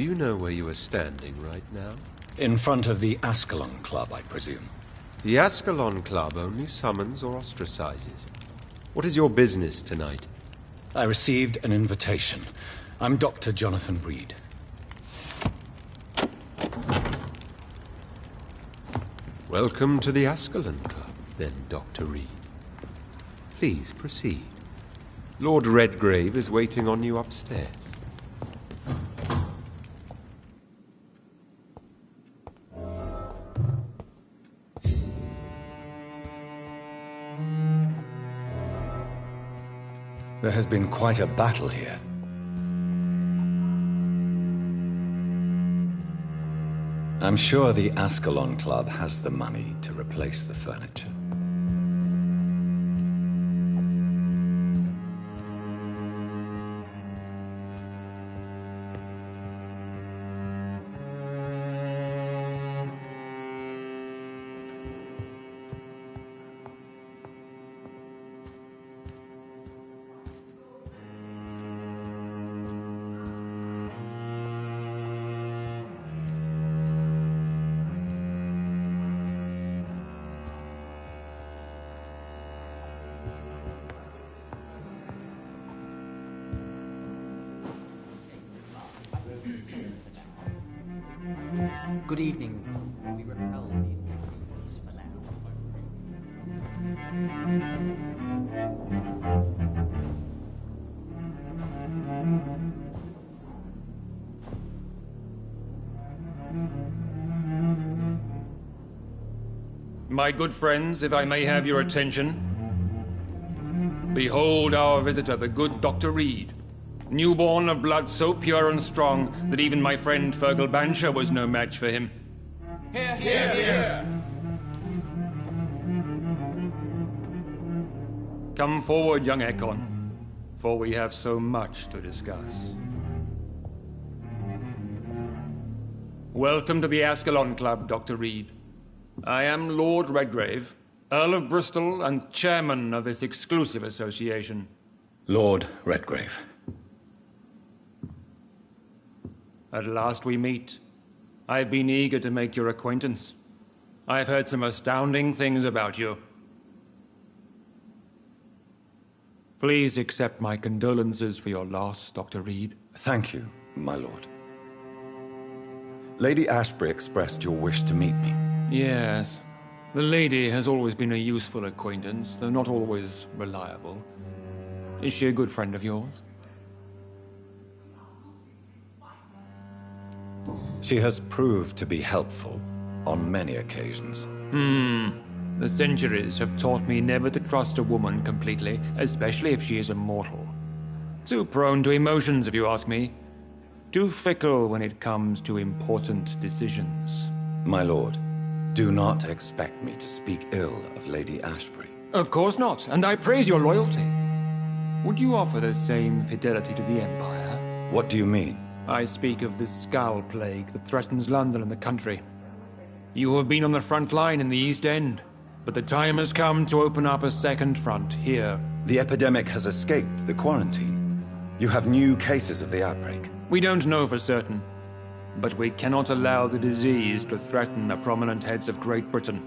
you know where you are standing right now? In front of the Ascalon Club, I presume. The Ascalon Club only summons or ostracizes. What is your business tonight? I received an invitation. I'm Dr. Jonathan Reed. Welcome to the Ascalon Club, then, Dr. Reed. Please proceed. Lord Redgrave is waiting on you upstairs. There has been quite a battle here. I'm sure the Ascalon Club has the money to replace the furniture. Good evening. We repel the intruders for now. My good friends, if I may have your attention. Behold our visitor, the good Dr. Reed. Newborn of blood so pure and strong that even my friend Fergal Bansher was no match for him. Here, here, here! Come forward, young Ekon, for we have so much to discuss. Welcome to the Ascalon Club, Dr. Reed. I am Lord Redgrave, Earl of Bristol and chairman of this exclusive association. Lord Redgrave. At last we meet. I've been eager to make your acquaintance. I've heard some astounding things about you. Please accept my condolences for your loss, Dr. Reed. Thank you, my lord. Lady Ashbury expressed your wish to meet me. Yes. The lady has always been a useful acquaintance, though not always reliable. Is she a good friend of yours? She has proved to be helpful on many occasions. The centuries have taught me never to trust a woman completely, especially if she is a mortal. Too prone to emotions, if you ask me. Too fickle when it comes to important decisions. My lord, do not expect me to speak ill of Lady Ashbury. Of course not, and I praise your loyalty. Would you offer the same fidelity to the Empire? What do you mean? I speak of the Skull Plague that threatens London and the country. You have been on the front line in the East End, but the time has come to open up a second front here. The epidemic has escaped the quarantine. You have new cases of the outbreak. We don't know for certain, but we cannot allow the disease to threaten the prominent heads of Great Britain.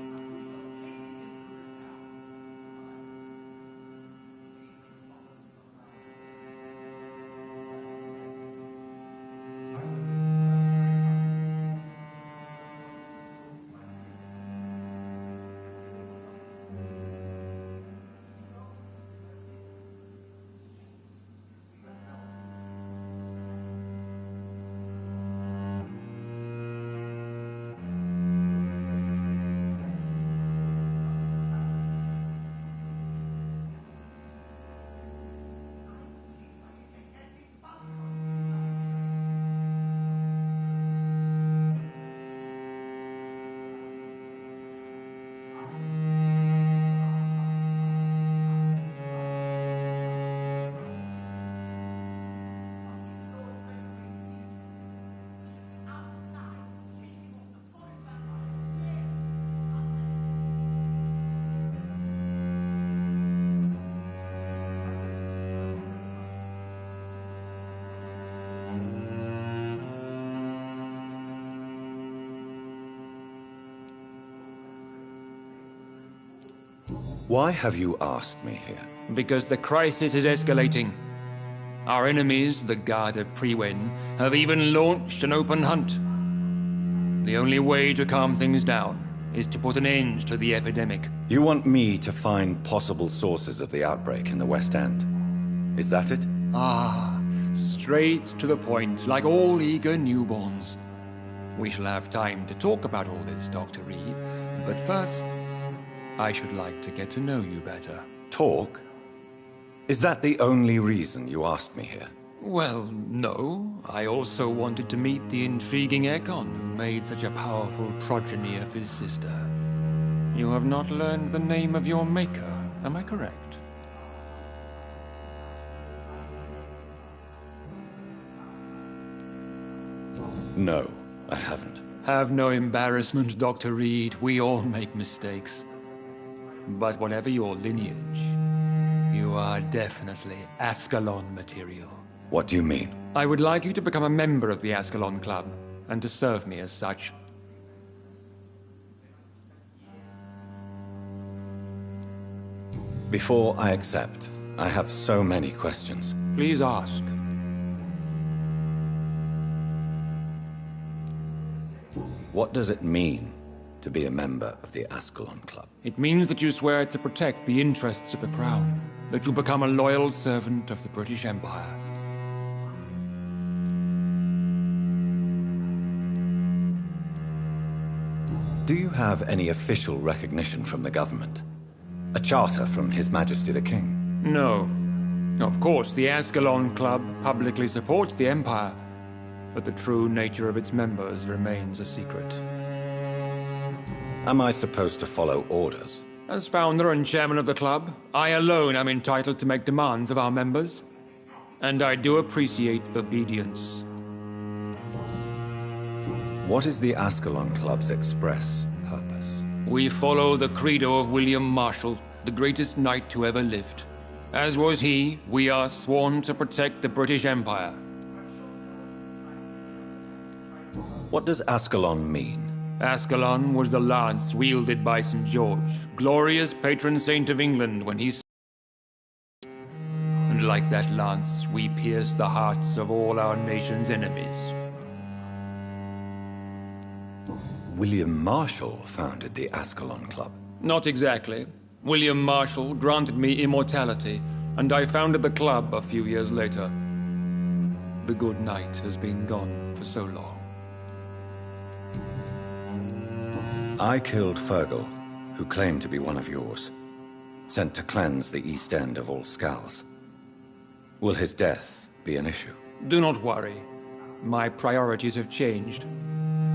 Why have you asked me here? Because the crisis is escalating. Our enemies, the Garda Priwen, have even launched an open hunt. The only way to calm things down is to put an end to the epidemic. You want me to find possible sources of the outbreak in the West End? Is that it? Ah, straight to the point, like all eager newborns. We shall have time to talk about all this, Dr. Reed. But first, I should like to get to know you better. Talk? Is that the only reason you asked me here? Well, no. I also wanted to meet the intriguing Ekon who made such a powerful progeny of his sister. You have not learned the name of your maker, am I correct? No, I haven't. Have no embarrassment, Dr. Reed. We all make mistakes. But whatever your lineage, you are definitely Ascalon material. What do you mean? I would like you to become a member of the Ascalon Club, and to serve me as such. Before I accept, I have so many questions. Please ask. What does it mean to be a member of the Ascalon Club? It means that you swear to protect the interests of the Crown, that you become a loyal servant of the British Empire. Do you have any official recognition from the government? A charter from His Majesty the King? No. Of course, the Ascalon Club publicly supports the Empire, but the true nature of its members remains a secret. Am I supposed to follow orders? As founder and chairman of the club, I alone am entitled to make demands of our members, and I do appreciate obedience. What is the Ascalon Club's express purpose? We follow the credo of William Marshall, the greatest knight who ever lived. As was he, we are sworn to protect the British Empire. What does Ascalon mean? Ascalon was the lance wielded by St. George, glorious patron saint of England when he... And like that lance, we pierce the hearts of all our nation's enemies. William Marshall founded the Ascalon Club. Not exactly. William Marshall granted me immortality, and I founded the club a few years later. The good knight has been gone for so long. I killed Fergal, who claimed to be one of yours, sent to cleanse the East End of all Skulls. Will his death be an issue? Do not worry. My priorities have changed.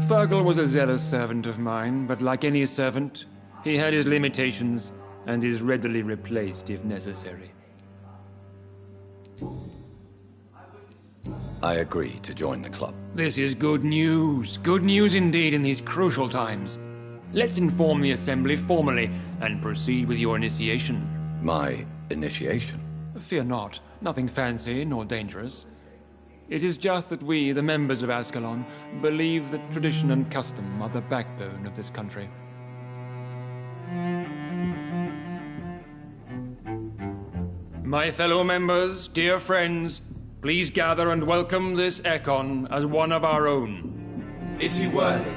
Fergal was a zealous servant of mine, but like any servant, he had his limitations and is readily replaced if necessary. I agree to join the club. This is good news. Good news indeed in these crucial times. Let's inform the Assembly formally and proceed with your initiation. My initiation? Fear not. Nothing fancy nor dangerous. It is just that we, the members of Ascalon, believe that tradition and custom are the backbone of this country. My fellow members, dear friends, please gather and welcome this Ekon as one of our own. Is he worthy?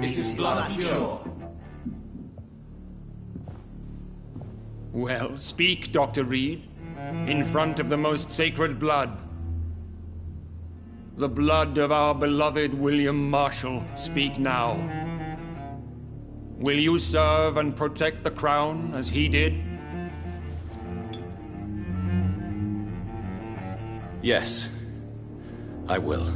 Is his blood pure? Well, speak, Dr. Reed, in front of the most sacred blood. The blood of our beloved William Marshall, speak now. Will you serve and protect the crown as he did? Yes, I will.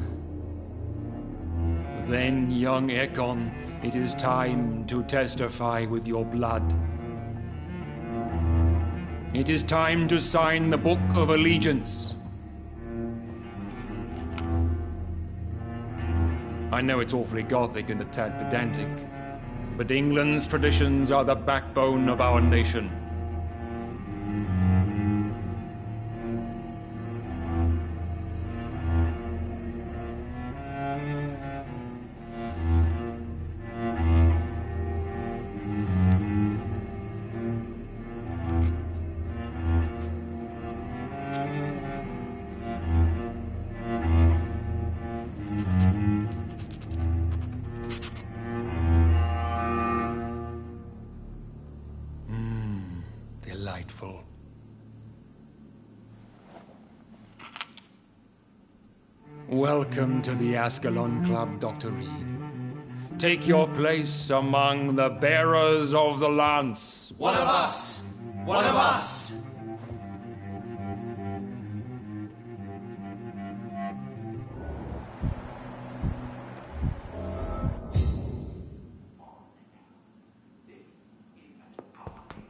Then, young Ekon, it is time to testify with your blood. It is time to sign the Book of Allegiance. I know it's awfully gothic and a tad pedantic, but England's traditions are the backbone of our nation. powerful. Welcome to the Ascalon Club, Dr. Reed. Take your place among the bearers of the lance. One of us! One of us!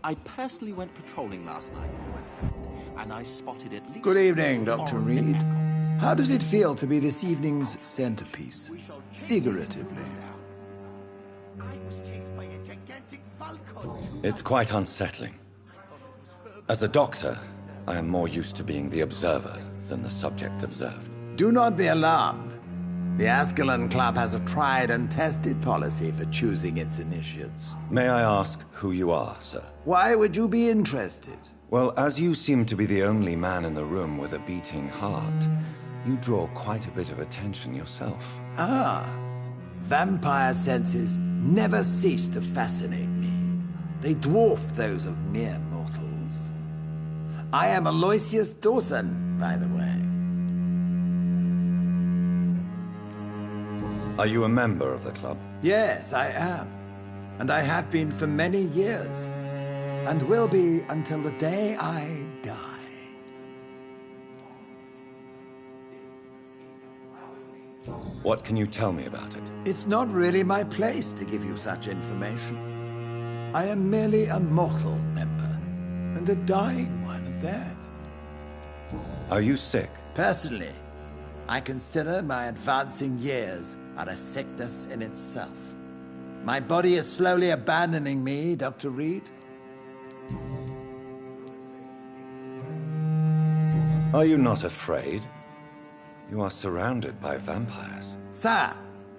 I personally went patrolling last night in the West End, and I spotted at least... Good evening, Dr. foreign Reed. echoes. How does it feel to be this evening's centerpiece? Figuratively. It's quite unsettling. As a doctor, I am more used to being the observer than the subject observed. Do not be alarmed. The Ascalon Club has a tried and tested policy for choosing its initiates. May I ask who you are, sir? Why would you be interested? Well, as you seem to be the only man in the room with a beating heart, you draw quite a bit of attention yourself. Ah, vampire senses never cease to fascinate me. They dwarf those of mere mortals. I am Aloysius Dawson, by the way. Are you a member of the club? Yes, I am. And I have been for many years. And will be until the day I die. What can you tell me about it? It's not really my place to give you such information. I am merely a mortal member, and a dying one at that. Are you sick? Personally, I consider my advancing years are a sickness in itself. My body is slowly abandoning me, Dr. Reed. Are you not afraid? You are surrounded by vampires. Sir,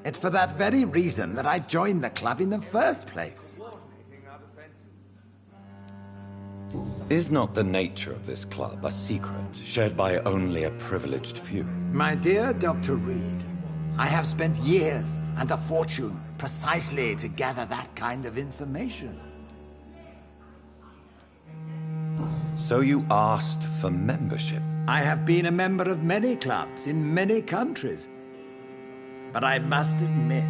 it's for that very reason that I joined the club in the first place. Is not the nature of this club a secret shared by only a privileged few? My dear Dr. Reed, I have spent years and a fortune precisely to gather that kind of information. So you asked for membership? I have been a member of many clubs in many countries. But I must admit,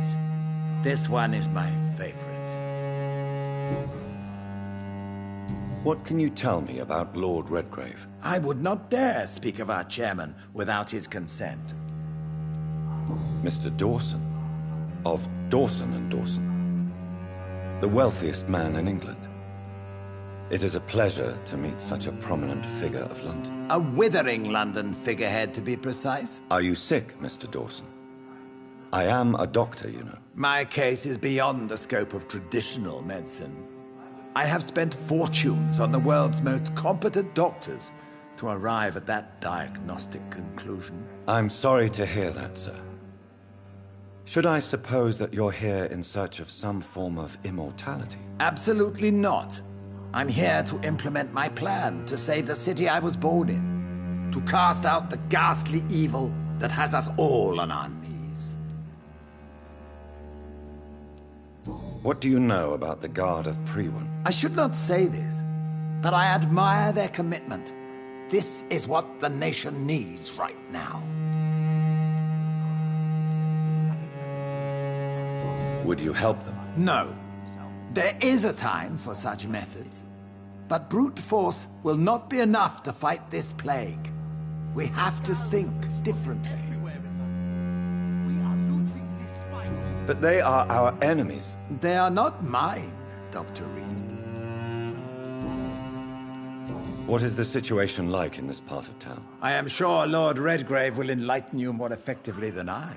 this one is my favorite. What can you tell me about Lord Redgrave? I would not dare speak of our chairman without his consent. Mr. Dawson, of Dawson and Dawson, the wealthiest man in England. It is a pleasure to meet such a prominent figure of London. A withering London figurehead, to be precise. Are you sick, Mr. Dawson? I am a doctor, you know. My case is beyond the scope of traditional medicine. I have spent fortunes on the world's most competent doctors to arrive at that diagnostic conclusion. I'm sorry to hear that, sir. Should I suppose that you're here in search of some form of immortality? Absolutely not. I'm here to implement my plan to save the city I was born in. To cast out the ghastly evil that has us all on our knees. What do you know about the Guard of Priwen? I should not say this, but I admire their commitment. This is what the nation needs right now. Would you help them? No. There is a time for such methods. But brute force will not be enough to fight this plague. We have to think differently. But they are our enemies. They are not mine, Dr. Reed. What is the situation like in this part of town? I am sure Lord Redgrave will enlighten you more effectively than I.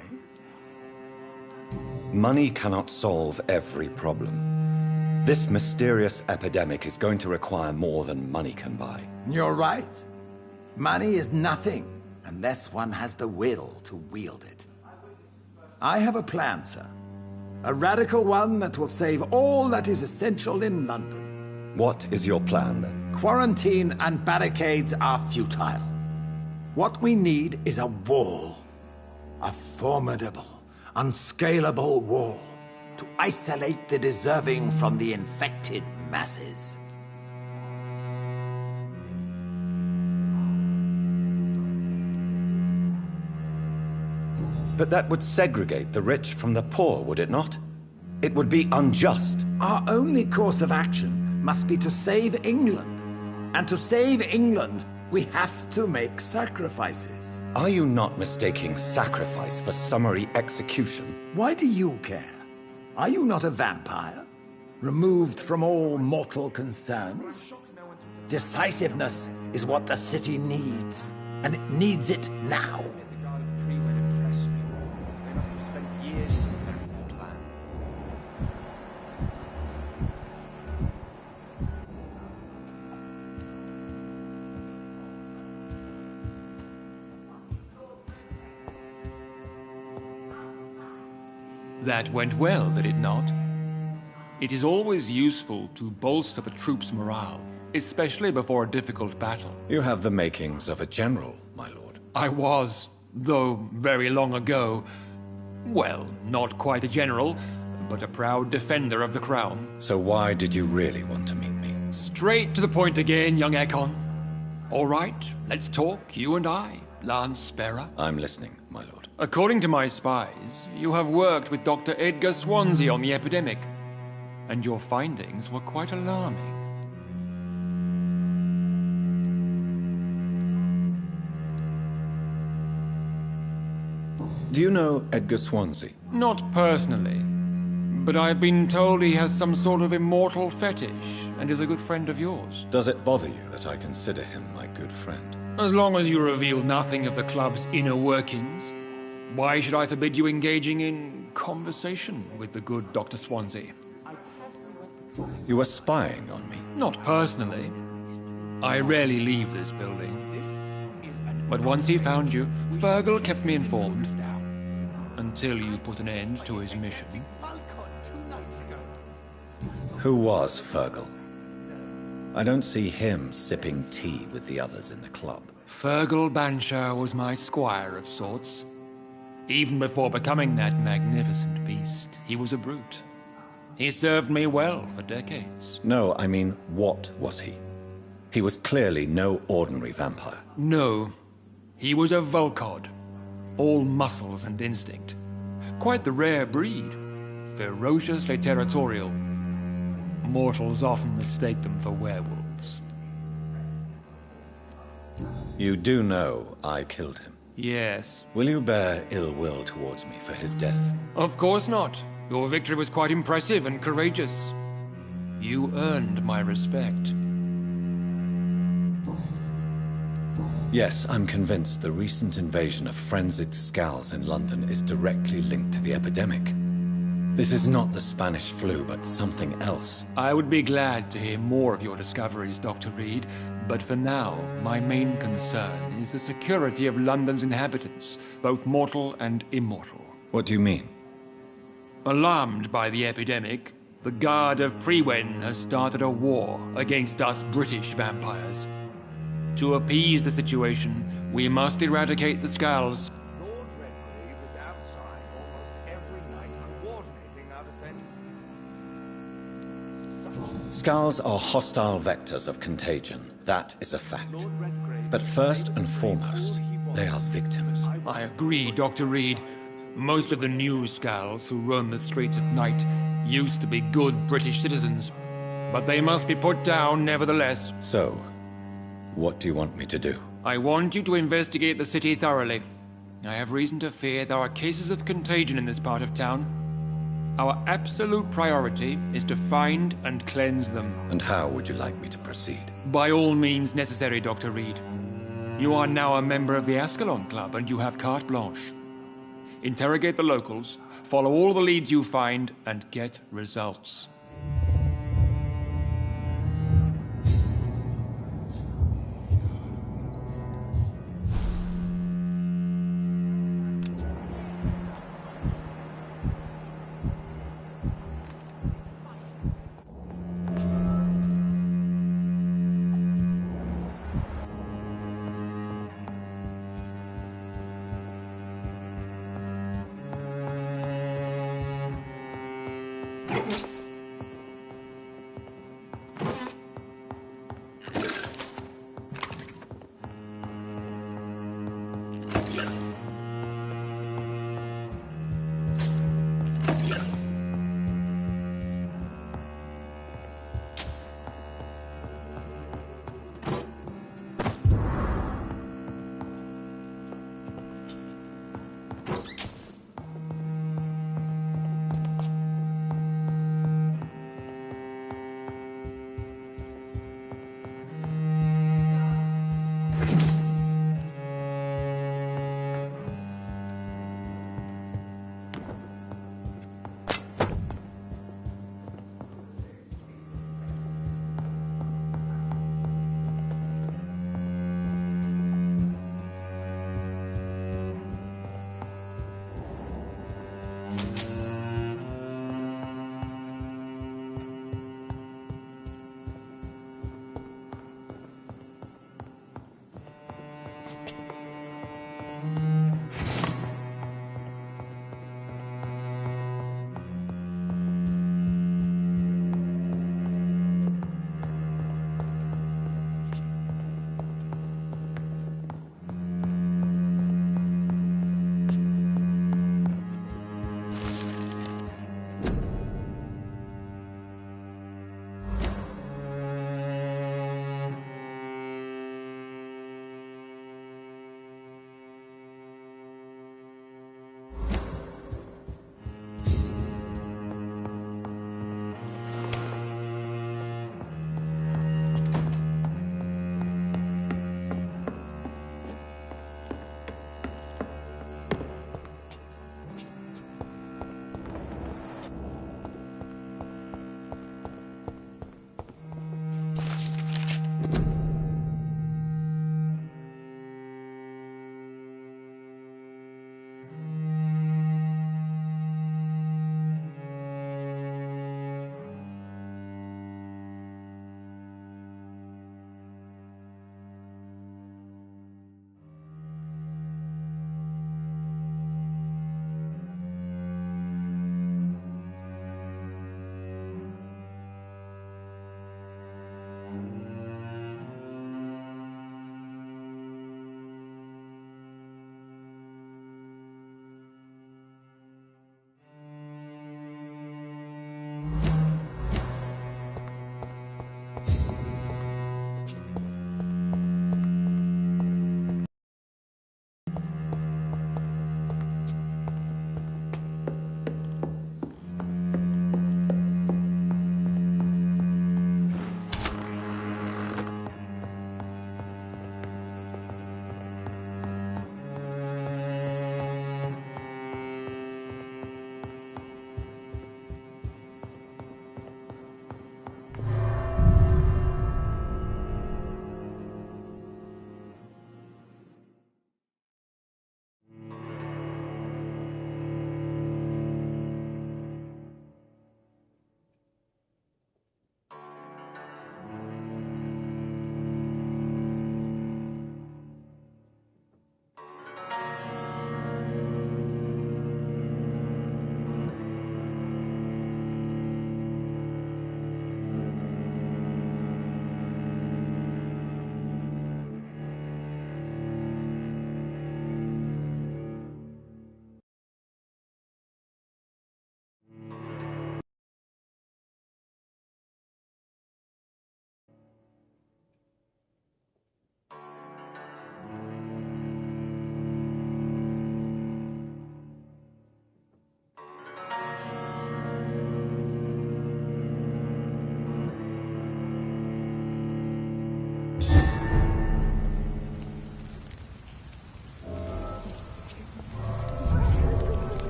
Money cannot solve every problem. This mysterious epidemic is going to require more than money can buy. You're right. Money is nothing unless one has the will to wield it. I have a plan, sir. A radical one that will save all that is essential in London. What is your plan, then? Quarantine and barricades are futile. What we need is a wall. A formidable, unscalable wall. To isolate the deserving from the infected masses. But that would segregate the rich from the poor, would it not? It would be unjust. Our only course of action must be to save England. And to save England, we have to make sacrifices. Are you not mistaking sacrifice for summary execution? Why do you care? Are you not a vampire? Removed from all mortal concerns? Decisiveness is what the city needs, and it needs it now. That went well, did it not? It is always useful to bolster the troops' morale, especially before a difficult battle. You have the makings of a general, my lord. I was, though very long ago. Well, not quite a general, but a proud defender of the crown. So why did you really want to meet me? Straight to the point again, young Ekon. All right, let's talk, you and I, Lance Sparrow. I'm listening, my lord. According to my spies, you have worked with Dr. Edgar Swansea on the epidemic, and your findings were quite alarming. Do you know Edgar Swansea? Not personally, but I've been told he has some sort of immortal fetish and is a good friend of yours. Does it bother you that I consider him my good friend? As long as you reveal nothing of the club's inner workings, why should I forbid you engaging in conversation with the good Dr. Swansea? You were spying on me? Not personally. I rarely leave this building. But once he found you, Fergal kept me informed. Until you put an end to his mission. Who was Fergal? I don't see him sipping tea with the others in the club. Fergal Banshire was my squire of sorts. Even before becoming that magnificent beast, he was a brute. He served me well for decades. No, I mean, what was he? He was clearly no ordinary vampire. No. He was a Volcod. All muscles and instinct. Quite the rare breed. Ferociously territorial. Mortals often mistake them for werewolves. You do know I killed him? Yes. Will you bear ill will towards me for his death? Of course not. Your victory was quite impressive and courageous. You earned my respect. Yes, I'm convinced the recent invasion of frenzied Skulls in London is directly linked to the epidemic. This is not the Spanish flu, but something else. I would be glad to hear more of your discoveries, Dr. Reed, but for now, my main concern is the security of London's inhabitants, both mortal and immortal. What do you mean? Alarmed by the epidemic, the Guard of Prewen has started a war against us British vampires. To appease the situation, we must eradicate the Skulls. Skulls are hostile vectors of contagion. That is a fact. But first and foremost, they are victims. I agree, Dr. Reed. Most of the new Skulls who roam the streets at night used to be good British citizens. But they must be put down nevertheless. So, what do you want me to do? I want you to investigate the city thoroughly. I have reason to fear there are cases of contagion in this part of town. Our absolute priority is to find and cleanse them. And how would you like me to proceed? By all means necessary, Dr. Reed. You are now a member of the Ascalon Club and you have carte blanche. Interrogate the locals, follow all the leads you find, and get results.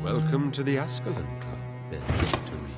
Welcome to the Ascalon Club, then, Victory.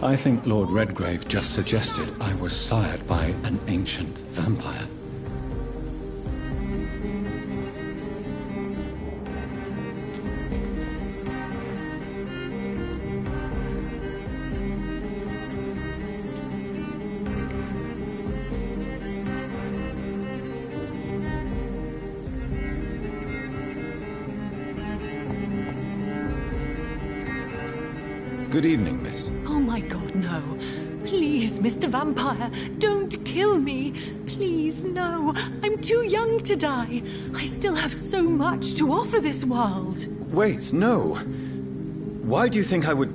I think Lord Redgrave just suggested I was sired by an ancient vampire. Good evening, miss. Oh my god, no. Please, Mr. Vampire, don't kill me. Please, no. I'm too young to die. I still have so much to offer this world. Wait, no. Why do you think I would...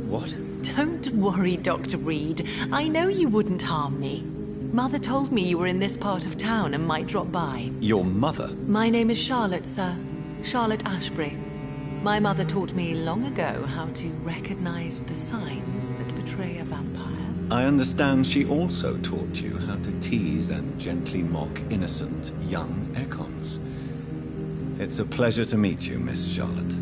What? Don't worry, Dr. Reed. I know you wouldn't harm me. Mother told me you were in this part of town and might drop by. Your mother? My name is Charlotte, sir. Charlotte Ashbury. My mother taught me long ago how to recognize the signs that betray a vampire. I understand she also taught you how to tease and gently mock innocent young Ekons. It's a pleasure to meet you, Miss Charlotte.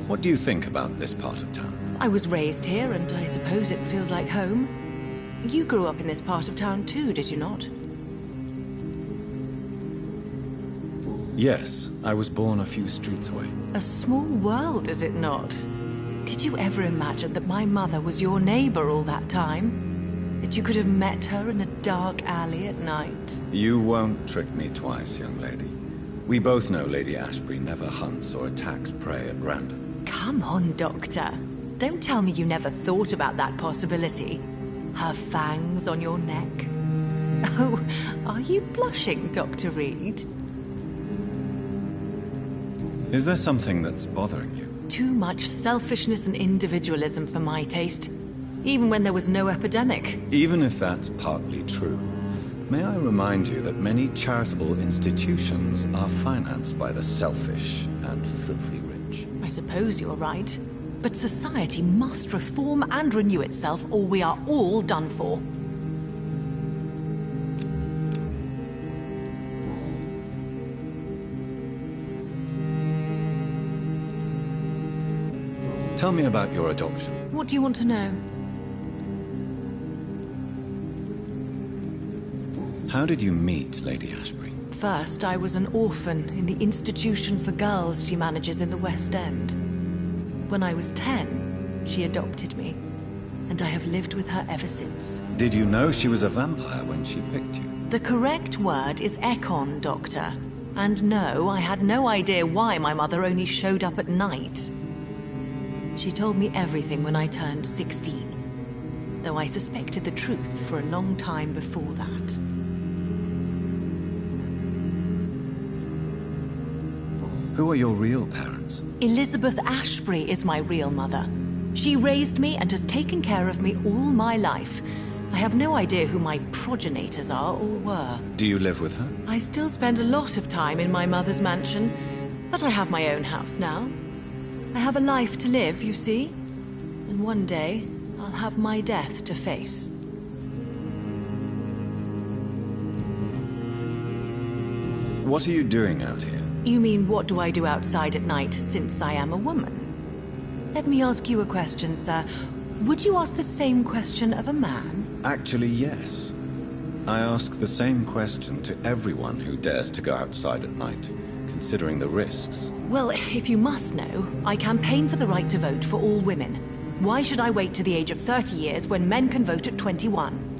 What do you think about this part of town? I was raised here, and I suppose it feels like home. You grew up in this part of town too, did you not? Yes, I was born a few streets away. A small world, is it not? Did you ever imagine that my mother was your neighbor all that time? That you could have met her in a dark alley at night? You won't trick me twice, young lady. We both know Lady Ashbury never hunts or attacks prey at random. Come on, Doctor. Don't tell me you never thought about that possibility. Her fangs on your neck. Oh, are you blushing, Dr. Reed? Is there something that's bothering you? Too much selfishness and individualism for my taste. Even when there was no epidemic. Even if that's partly true, may I remind you that many charitable institutions are financed by the selfish and filthy rich. I suppose you're right. But society must reform and renew itself, or we are all done for. Tell me about your adoption. What do you want to know? How did you meet Lady Ashbury? First, I was an orphan in the institution for girls she manages in the West End. When I was 10, she adopted me, and I have lived with her ever since. Did you know she was a vampire when she picked you? The correct word is Ekon, Doctor. And no, I had no idea why my mother only showed up at night. She told me everything when I turned 16, though I suspected the truth for a long time before that. Who are your real parents? Elizabeth Ashbury is my real mother. She raised me and has taken care of me all my life. I have no idea who my progenitors are or were. Do you live with her? I still spend a lot of time in my mother's mansion, but I have my own house now. I have a life to live, you see. And one day, I'll have my death to face. What are you doing out here? You mean, what do I do outside at night since I am a woman? Let me ask you a question, sir. Would you ask the same question of a man? Actually, yes. I ask the same question to everyone who dares to go outside at night, considering the risks. Well, if you must know, I campaign for the right to vote for all women. Why should I wait to the age of 30 years when men can vote at 21?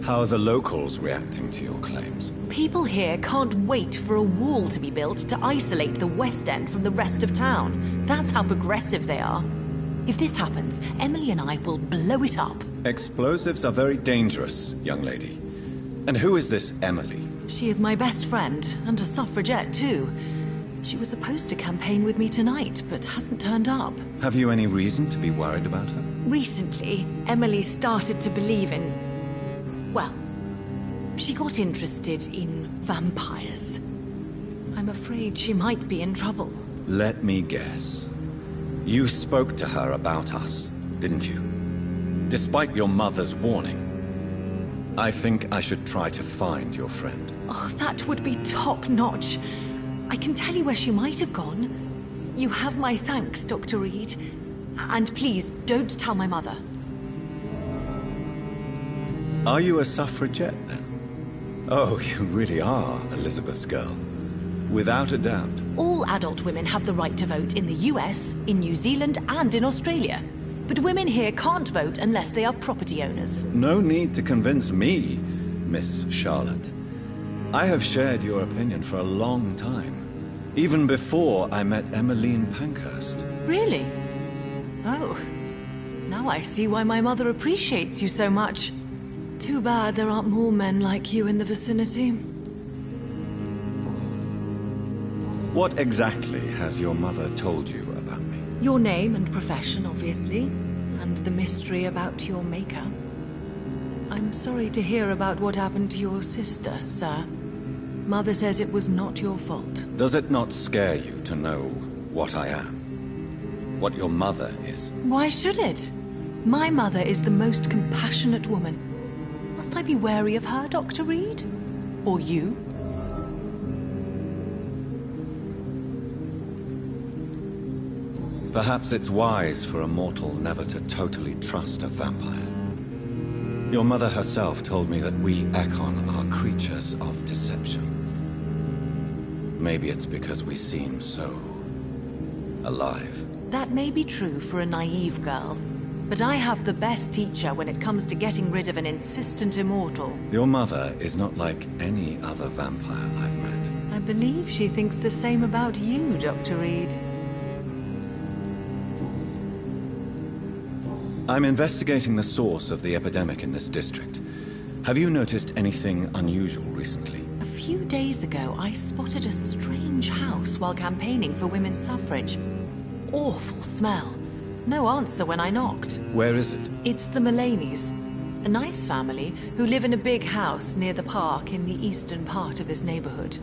How are the locals reacting to your claims? People here can't wait for a wall to be built to isolate the West End from the rest of town. That's how progressive they are. If this happens, Emily and I will blow it up. Explosives are very dangerous, young lady. And who is this Emily? She is my best friend, and a suffragette too. She was supposed to campaign with me tonight, but hasn't turned up. Have you any reason to be worried about her? Recently, Emily started to believe in... well, she got interested in vampires. I'm afraid she might be in trouble. Let me guess. You spoke to her about us, didn't you? Despite your mother's warning. I think I should try to find your friend. Oh, that would be top-notch. I can tell you where she might have gone. You have my thanks, Dr. Reed. And please, don't tell my mother. Are you a suffragette, then? Oh, you really are Elizabeth's girl. Without a doubt. All adult women have the right to vote in the US, in New Zealand, and in Australia. But women here can't vote unless they are property owners. No need to convince me, Miss Charlotte. I have shared your opinion for a long time. Even before I met Emmeline Pankhurst. Really? Oh. Now I see why my mother appreciates you so much. Too bad there aren't more men like you in the vicinity. What exactly has your mother told you about me? Your name and profession, obviously, and the mystery about your maker. I'm sorry to hear about what happened to your sister, sir. Mother says it was not your fault. Does it not scare you to know what I am? What your mother is? Why should it? My mother is the most compassionate woman. Must I be wary of her, Dr. Reed? Or you? Perhaps it's wise for a mortal never to totally trust a vampire. Your mother herself told me that we Ekon are creatures of deception. Maybe it's because we seem so alive. That may be true for a naive girl, but I have the best teacher when it comes to getting rid of an insistent immortal. Your mother is not like any other vampire I've met. I believe she thinks the same about you, Dr. Reed. I'm investigating the source of the epidemic in this district. Have you noticed anything unusual recently? A few days ago, I spotted a strange house while campaigning for women's suffrage. Awful smell. No answer when I knocked. Where is it? It's the Mullaneys, a nice family who live in a big house near the park in the eastern part of this neighborhood.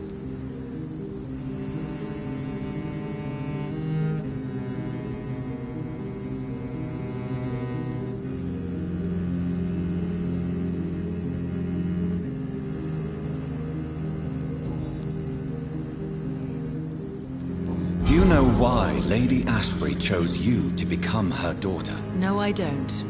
Do you know why Lady Ashbury chose you to become her daughter? No, I don't.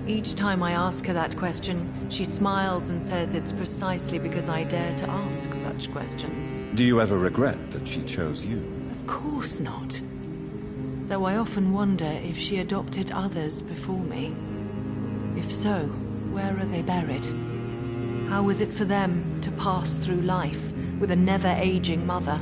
Each time I ask her that question, she smiles and says it's precisely because I dare to ask such questions. Do you ever regret that she chose you? Of course not. Though I often wonder if she adopted others before me. If so, where are they buried? How was it for them to pass through life with a never-aging mother?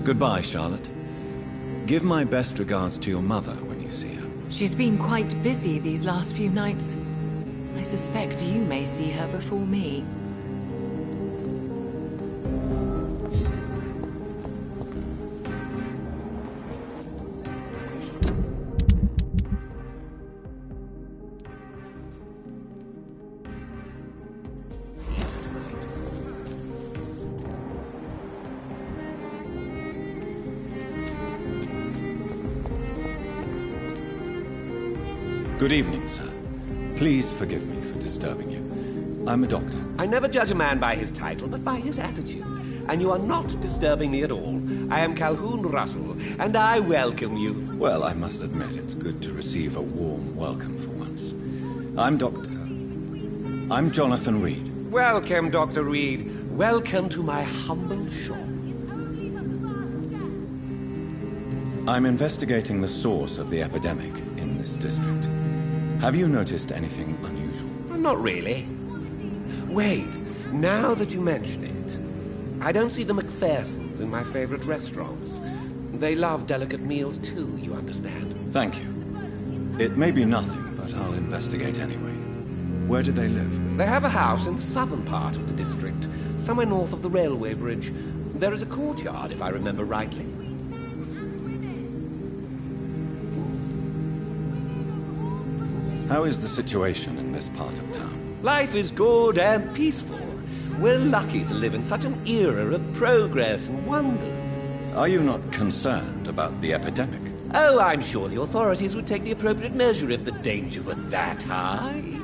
Goodbye, Charlotte. Give my best regards to your mother when you see her. She's been quite busy these last few nights. I suspect you may see her before me. Good evening, sir. Please forgive me for disturbing you. I'm a doctor. I never judge a man by his title, but by his attitude. And you are not disturbing me at all. I am Calhoun Russell, and I welcome you. Well, I must admit it's good to receive a warm welcome for once. I'm Jonathan Reed. Welcome, Dr. Reed. Welcome to my humble shop. I'm investigating the source of the epidemic in this district. Have you noticed anything unusual? Not really. Wait, now that you mention it, I don't see the McPhersons in my favorite restaurants. They love delicate meals too, you understand. Thank you. It may be nothing, but I'll investigate anyway. Where do they live? They have a house in the southern part of the district, somewhere north of the railway bridge. There is a courtyard, if I remember rightly. How is the situation in this part of town? Life is good and peaceful. We're lucky to live in such an era of progress and wonders. Are you not concerned about the epidemic? Oh, I'm sure the authorities would take the appropriate measure if the danger were that high.